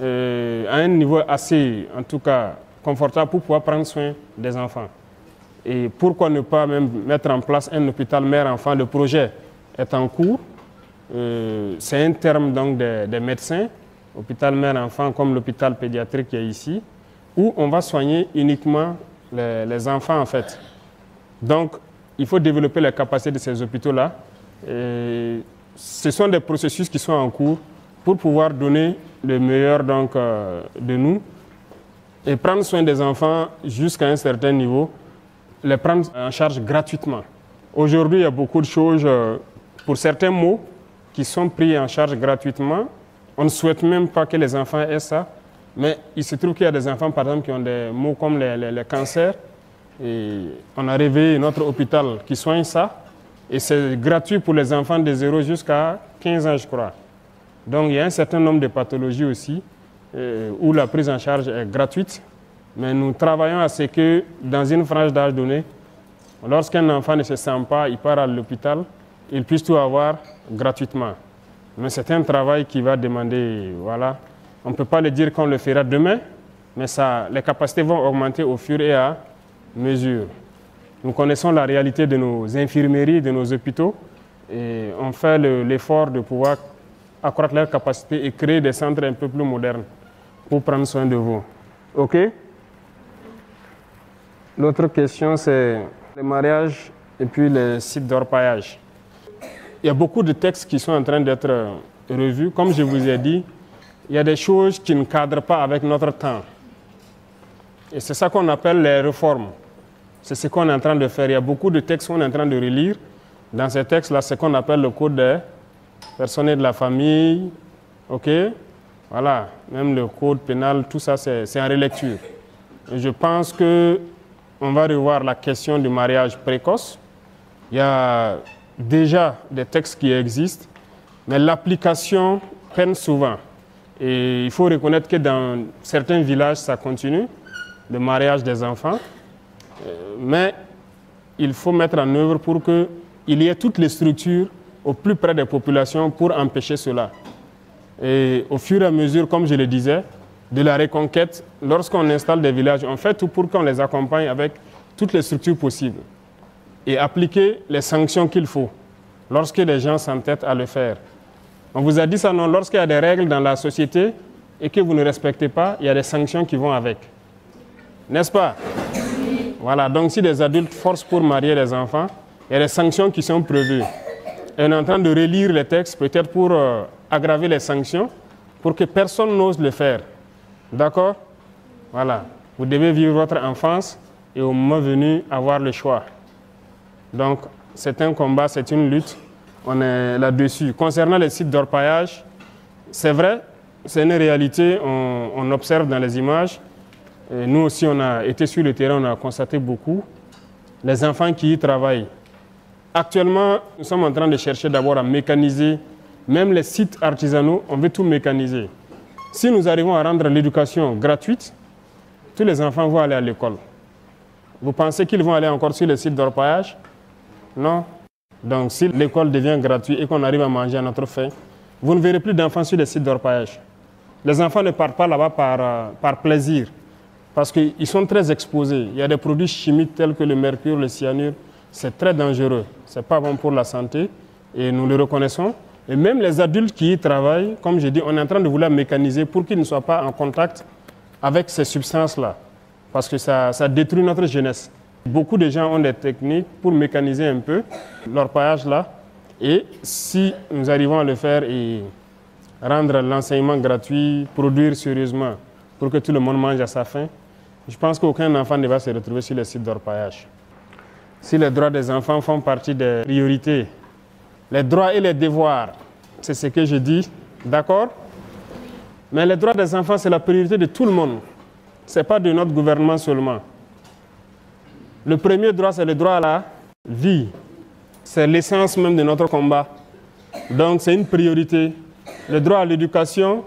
à un niveau assez, en tout cas, confortable pour pouvoir prendre soin des enfants. Et pourquoi ne pas même mettre en place un hôpital mère-enfant? Le projet est en cours. C'est un terme donc des médecins, hôpital mère-enfant comme l'hôpital pédiatrique qui est ici, où on va soigner uniquement les enfants en fait. Donc, il faut développer les capacités de ces hôpitaux-là. Ce sont des processus qui sont en cours pour pouvoir donner le meilleur donc, de nous et prendre soin des enfants jusqu'à un certain niveau, les prendre en charge gratuitement. Aujourd'hui, il y a beaucoup de choses pour certains maux qui sont pris en charge gratuitement. On ne souhaite même pas que les enfants aient ça, mais il se trouve qu'il y a des enfants, par exemple, qui ont des maux comme les cancers. Et on a réveillé notre hôpital qui soigne ça. Et c'est gratuit pour les enfants de 0 jusqu'à 15 ans, je crois. Donc, il y a un certain nombre de pathologies aussi où la prise en charge est gratuite. Mais nous travaillons à ce que, dans une frange d'âge donnée, lorsqu'un enfant ne se sent pas, il part à l'hôpital, il puisse tout avoir gratuitement. Mais c'est un travail qui va demander, voilà, on ne peut pas le dire qu'on le fera demain, mais ça, les capacités vont augmenter au fur et à mesure. Nous connaissons la réalité de nos infirmeries, de nos hôpitaux, et on fait l'effort de pouvoir accroître leurs capacités et créer des centres un peu plus modernes pour prendre soin de vous. OK? L'autre question, c'est le mariage et puis les sites d'orpaillage. Il y a beaucoup de textes qui sont en train d'être revus. Comme je vous ai dit, il y a des choses qui ne cadrent pas avec notre temps. Et c'est ça qu'on appelle les réformes. C'est ce qu'on est en train de faire. Il y a beaucoup de textes qu'on est en train de relire. Dans ces textes-là, c'est ce qu'on appelle le code des personnes et de la famille. OK? Voilà. Même le code pénal, tout ça, c'est en relecture. Et je pense qu'on va revoir la question du mariage précoce. Il y a déjà des textes qui existent, mais l'application peine souvent. Et il faut reconnaître que dans certains villages, ça continue, le mariage des enfants. Mais il faut mettre en œuvre pour qu'il y ait toutes les structures au plus près des populations pour empêcher cela. Et au fur et à mesure, comme je le disais, de la reconquête, lorsqu'on installe des villages, on fait tout pour qu'on les accompagne avec toutes les structures possibles et appliquer les sanctions qu'il faut lorsque les gens s'entêtent à le faire. On vous a dit ça, non? Lorsqu'il y a des règles dans la société et que vous ne respectez pas, il y a des sanctions qui vont avec. N'est-ce pas? Voilà, donc si des adultes forcent pour marier les enfants, il y a des sanctions qui sont prévues. Et on est en train de relire les textes, peut-être pour aggraver les sanctions, pour que personne n'ose le faire. D'accord? Voilà. Vous devez vivre votre enfance et au moment venu, avoir le choix. Donc, c'est un combat, c'est une lutte. On est là-dessus. Concernant les sites d'orpaillage, c'est vrai, c'est une réalité, on observe dans les images. Et nous aussi, on a été sur le terrain, on a constaté beaucoup. Les enfants qui y travaillent. Actuellement, nous sommes en train de chercher d'abord à mécaniser. Même les sites artisanaux, on veut tout mécaniser. Si nous arrivons à rendre l'éducation gratuite, tous les enfants vont aller à l'école. Vous pensez qu'ils vont aller encore sur les sites d'orpaillage? Non. Donc, si l'école devient gratuite et qu'on arrive à manger à notre faim, vous ne verrez plus d'enfants sur les sites d'orpaillage. Les enfants ne partent pas là-bas par plaisir, parce qu'ils sont très exposés. Il y a des produits chimiques tels que le mercure, le cyanure. C'est très dangereux. Ce n'est pas bon pour la santé et nous le reconnaissons. Et même les adultes qui y travaillent, comme je dis, on est en train de vouloir mécaniser pour qu'ils ne soient pas en contact avec ces substances-là, parce que ça détruit notre jeunesse. Beaucoup de gens ont des techniques pour mécaniser un peu l'orpaillage là. Et si nous arrivons à le faire et rendre l'enseignement gratuit, produire sérieusement pour que tout le monde mange à sa faim, je pense qu'aucun enfant ne va se retrouver sur les sites d'orpaillage. Si les droits des enfants font partie des priorités, les droits et les devoirs, c'est ce que je dis, d'accord? Mais les droits des enfants, c'est la priorité de tout le monde. Ce n'est pas de notre gouvernement seulement. Le premier droit, c'est le droit à la vie. C'est l'essence même de notre combat. Donc, c'est une priorité. Le droit à l'éducation,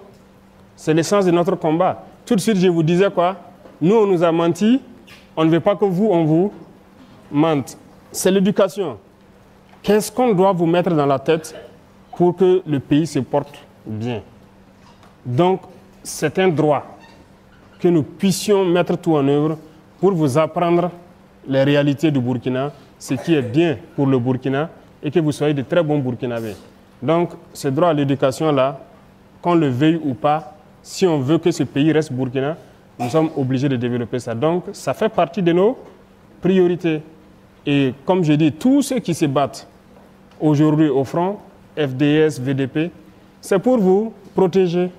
c'est l'essence de notre combat. Tout de suite, je vous disais quoi? Nous, on nous a menti. On ne veut pas que vous, on vous mente. C'est l'éducation. Qu'est-ce qu'on doit vous mettre dans la tête pour que le pays se porte bien? Donc, c'est un droit que nous puissions mettre tout en œuvre pour vous apprendre les réalités du Burkina, ce qui est bien pour le Burkina et que vous soyez de très bons Burkinabés. Donc, ce droit à l'éducation-là, qu'on le veuille ou pas, si on veut que ce pays reste Burkina, nous sommes obligés de développer ça. Donc, ça fait partie de nos priorités. Et comme je dis, tous ceux qui se battent aujourd'hui au front, FDS, VDP, c'est pour vous protéger.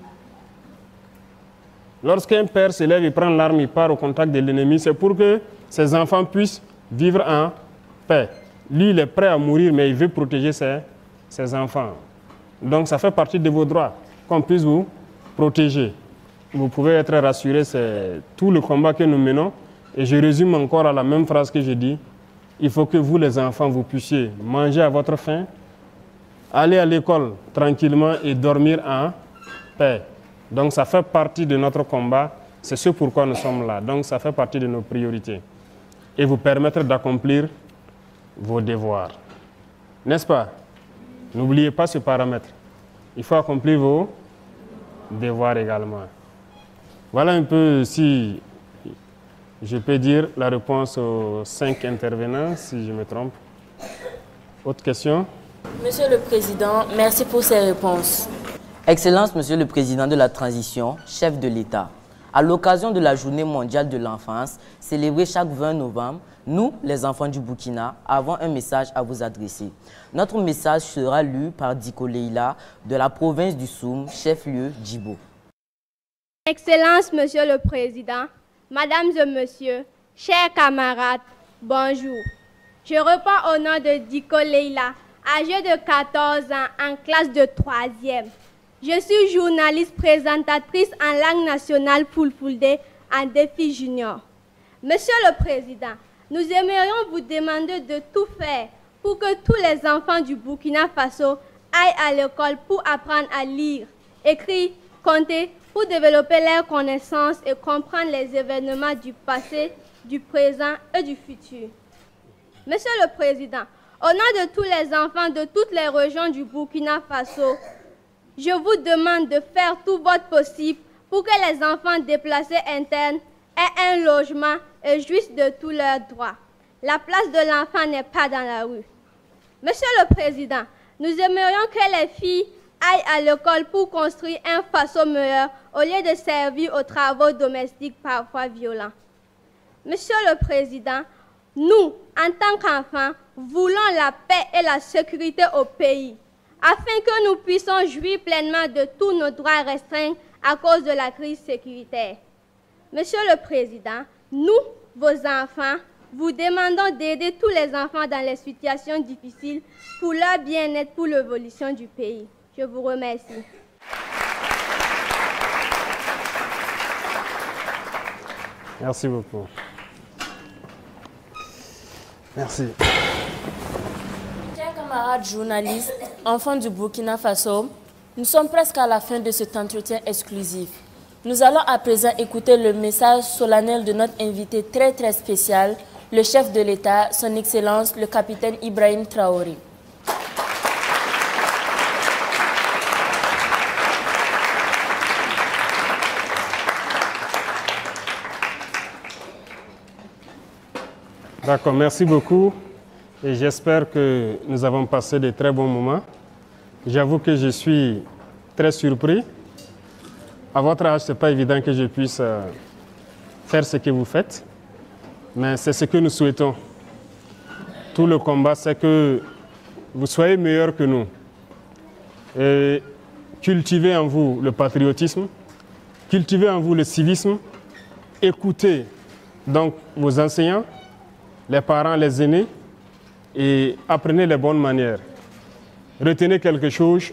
Lorsqu'un père se lève et prend l'arme, il part au contact de l'ennemi, c'est pour que ses enfants puissent vivre en paix. Lui, il est prêt à mourir, mais il veut protéger ses enfants. Donc, ça fait partie de vos droits, qu'on puisse vous protéger. Vous pouvez être rassurés, c'est tout le combat que nous menons. Et je résume encore à la même phrase que j'ai dit. Il faut que vous, les enfants, vous puissiez manger à votre faim, aller à l'école tranquillement et dormir en paix. Donc, ça fait partie de notre combat. C'est ce pourquoi nous sommes là. Donc, ça fait partie de nos priorités. Et vous permettre d'accomplir vos devoirs. N'est-ce pas? N'oubliez pas ce paramètre. Il faut accomplir vos devoirs également. Voilà un peu, si je peux dire, la réponse aux 5 intervenants, si je me trompe. Autre question? Monsieur le Président, merci pour ces réponses. Excellence, Monsieur le Président de la Transition, chef de l'État. À l'occasion de la Journée mondiale de l'enfance, célébrée chaque 20 novembre, nous, les enfants du Burkina, avons un message à vous adresser. Notre message sera lu par Diko Leila de la province du Soum, chef-lieu Djibo. Excellence, Monsieur le Président, Mesdames et Messieurs, chers camarades, bonjour. Je reprends au nom de Diko Leila, âgée de 14 ans, en classe de 3e. Je suis journaliste présentatrice en langue nationale Fulfulde en défi junior. Monsieur le Président, nous aimerions vous demander de tout faire pour que tous les enfants du Burkina Faso aillent à l'école pour apprendre à lire, écrire, compter, pour développer leurs connaissances et comprendre les événements du passé, du présent et du futur. Monsieur le Président, au nom de tous les enfants de toutes les régions du Burkina Faso, je vous demande de faire tout votre possible pour que les enfants déplacés internes aient un logement et jouissent de tous leurs droits. La place de l'enfant n'est pas dans la rue. Monsieur le Président, nous aimerions que les filles aillent à l'école pour construire un Faso meilleur au lieu de servir aux travaux domestiques parfois violents. Monsieur le Président, nous, en tant qu'enfants, voulons la paix et la sécurité au pays, afin que nous puissions jouir pleinement de tous nos droits restreints à cause de la crise sécuritaire. Monsieur le Président, nous, vos enfants, vous demandons d'aider tous les enfants dans les situations difficiles pour leur bien-être, pour l'évolution du pays. Je vous remercie. Merci beaucoup. Merci. Chers camarades journalistes, enfants du Burkina Faso, nous sommes presque à la fin de cet entretien exclusif. Nous allons à présent écouter le message solennel de notre invité très spécial, le chef de l'État, son Excellence, le capitaine Ibrahim Traoré. D'accord, merci beaucoup. Et j'espère que nous avons passé de très bons moments. J'avoue que je suis très surpris. À votre âge, ce n'est pas évident que je puisse faire ce que vous faites. Mais c'est ce que nous souhaitons. Tout le combat, c'est que vous soyez meilleurs que nous. Et cultivez en vous le patriotisme, cultivez en vous le civisme, écoutez donc vos enseignants, les parents, les aînés, et apprenez les bonnes manières. Retenez quelque chose,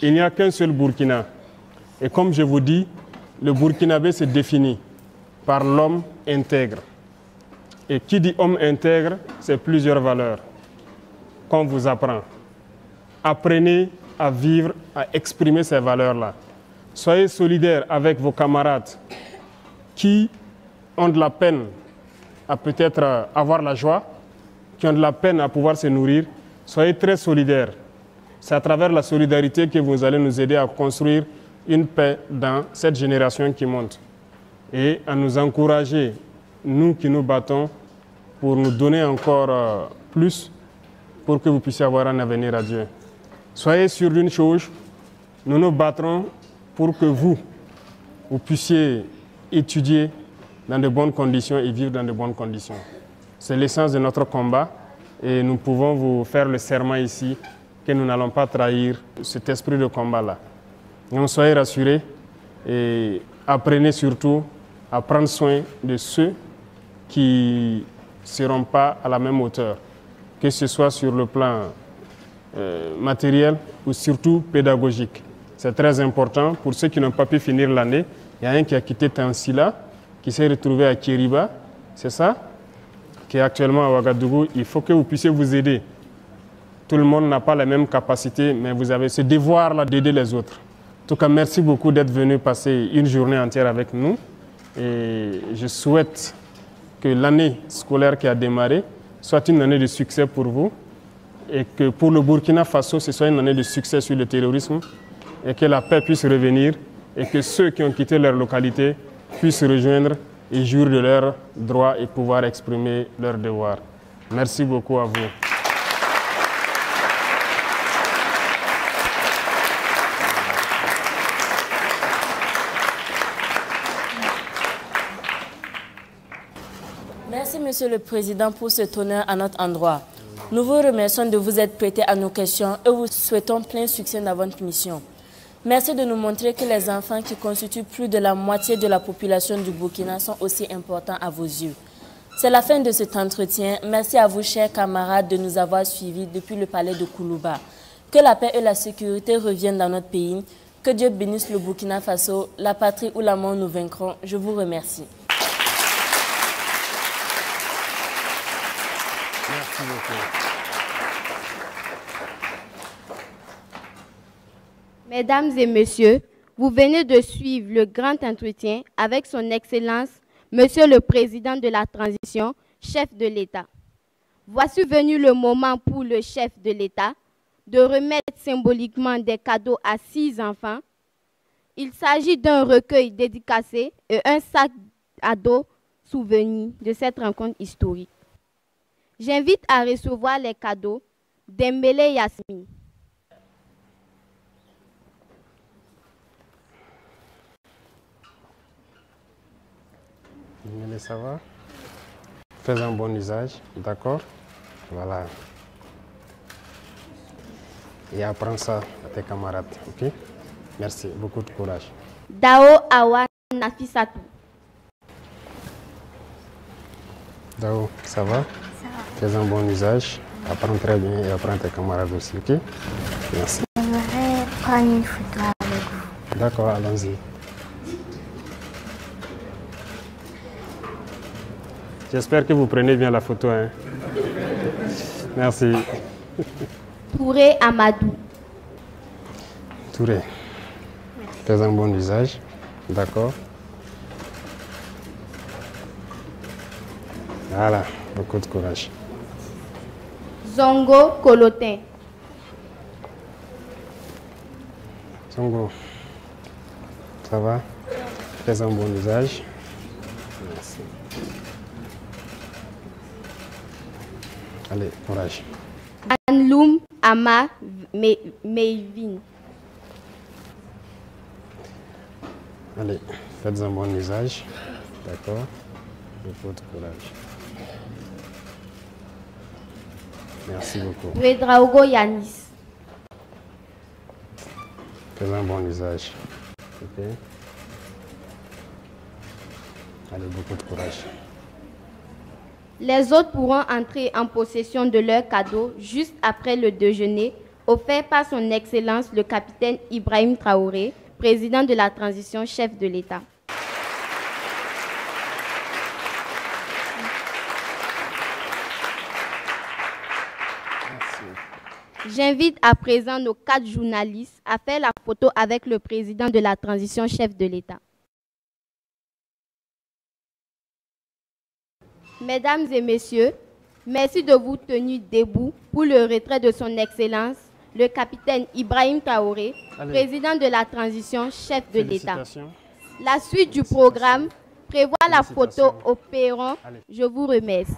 il n'y a qu'un seul Burkina. Et comme je vous dis, le Burkinabé se définit par l'homme intègre. Et qui dit homme intègre, c'est plusieurs valeurs qu'on vous apprend. Apprenez à vivre, à exprimer ces valeurs-là. Soyez solidaires avec vos camarades qui ont de la peine à peut-être avoir la joie, qui ont de la peine à pouvoir se nourrir. Soyez très solidaires. C'est à travers la solidarité que vous allez nous aider à construire une paix dans cette génération qui monte. Et à nous encourager, nous qui nous battons, pour nous donner encore plus, pour que vous puissiez avoir un avenir à Dieu. Soyez sûrs d'une chose, nous nous battrons pour que vous puissiez étudier dans de bonnes conditions et vivre dans de bonnes conditions. C'est l'essence de notre combat et nous pouvons vous faire le serment ici que nous n'allons pas trahir cet esprit de combat-là. Donc soyez rassurés et apprenez surtout à prendre soin de ceux qui ne seront pas à la même hauteur, que ce soit sur le plan matériel ou surtout pédagogique. C'est très important pour ceux qui n'ont pas pu finir l'année. Il y a un qui a quitté Tansila, qui s'est retrouvé à Kiriba, c'est ça, qui est actuellement à Ouagadougou. Il faut que vous puissiez vous aider. Tout le monde n'a pas la même capacité, mais vous avez ce devoir-là d'aider les autres. En tout cas, merci beaucoup d'être venu passer une journée entière avec nous. Et je souhaite que l'année scolaire qui a démarré soit une année de succès pour vous et que pour le Burkina Faso, ce soit une année de succès sur le terrorisme et que la paix puisse revenir et que ceux qui ont quitté leur localité puissent rejoindre et jouir de leurs droits et pouvoir exprimer leurs devoirs. Merci beaucoup à vous. Merci, Monsieur le Président, pour cet honneur à notre endroit. Nous vous remercions de vous être prêtés à nos questions et vous souhaitons plein succès dans votre mission. Merci de nous montrer que les enfants qui constituent plus de la moitié de la population du Burkina sont aussi importants à vos yeux. C'est la fin de cet entretien. Merci à vous, chers camarades, de nous avoir suivis depuis le palais de Koulouba. Que la paix et la sécurité reviennent dans notre pays. Que Dieu bénisse le Burkina Faso, la patrie où la mort nous vaincront. Je vous remercie. Merci beaucoup. Mesdames et messieurs, vous venez de suivre le grand entretien avec son Excellence, Monsieur le Président de la Transition, chef de l'État. Voici venu le moment pour le chef de l'État de remettre symboliquement des cadeaux à 6 enfants. Il s'agit d'un recueil dédicacé et un sac à dos souvenir de cette rencontre historique. J'invite à recevoir les cadeaux Dembélé Yasmine. Dembélé, ça va? Fais un bon usage, d'accord? Voilà. Et apprends ça à tes camarades, ok? Merci, beaucoup de courage. Dao Awa Nafisatou. Dao, ça va? Fais un bon usage, apprends très bien et apprends tes camarades aussi, ok? Merci. J'aimerais prendre une photo avec vous. D'accord, allons-y. J'espère que vous prenez bien la photo, hein? Merci. Touré Amadou. Touré, fais un bon usage, d'accord? Voilà, beaucoup de courage. Zongo Colotin. Zongo, ça va? Fais un bon usage. Merci. Allez, courage. Anloum Ama Meivin. Allez, faites un bon usage. D'accord? Beaucoup de courage. Merci beaucoup. Ouedraogo Yanis. Fais un bon usage. Ok? Allez, beaucoup de courage. Les autres pourront entrer en possession de leurs cadeaux juste après le déjeuner offert par son Excellence le capitaine Ibrahim Traoré, président de la transition, chef de l'État. J'invite à présent nos 4 journalistes à faire la photo avec le président de la transition, chef de l'État. Mesdames et messieurs, merci de vous tenir debout pour le retrait de son Excellence, le capitaine Ibrahim Traoré, président de la transition, chef de l'État. La suite du programme prévoit la photo au perron. Je vous remercie.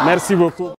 Merci beaucoup.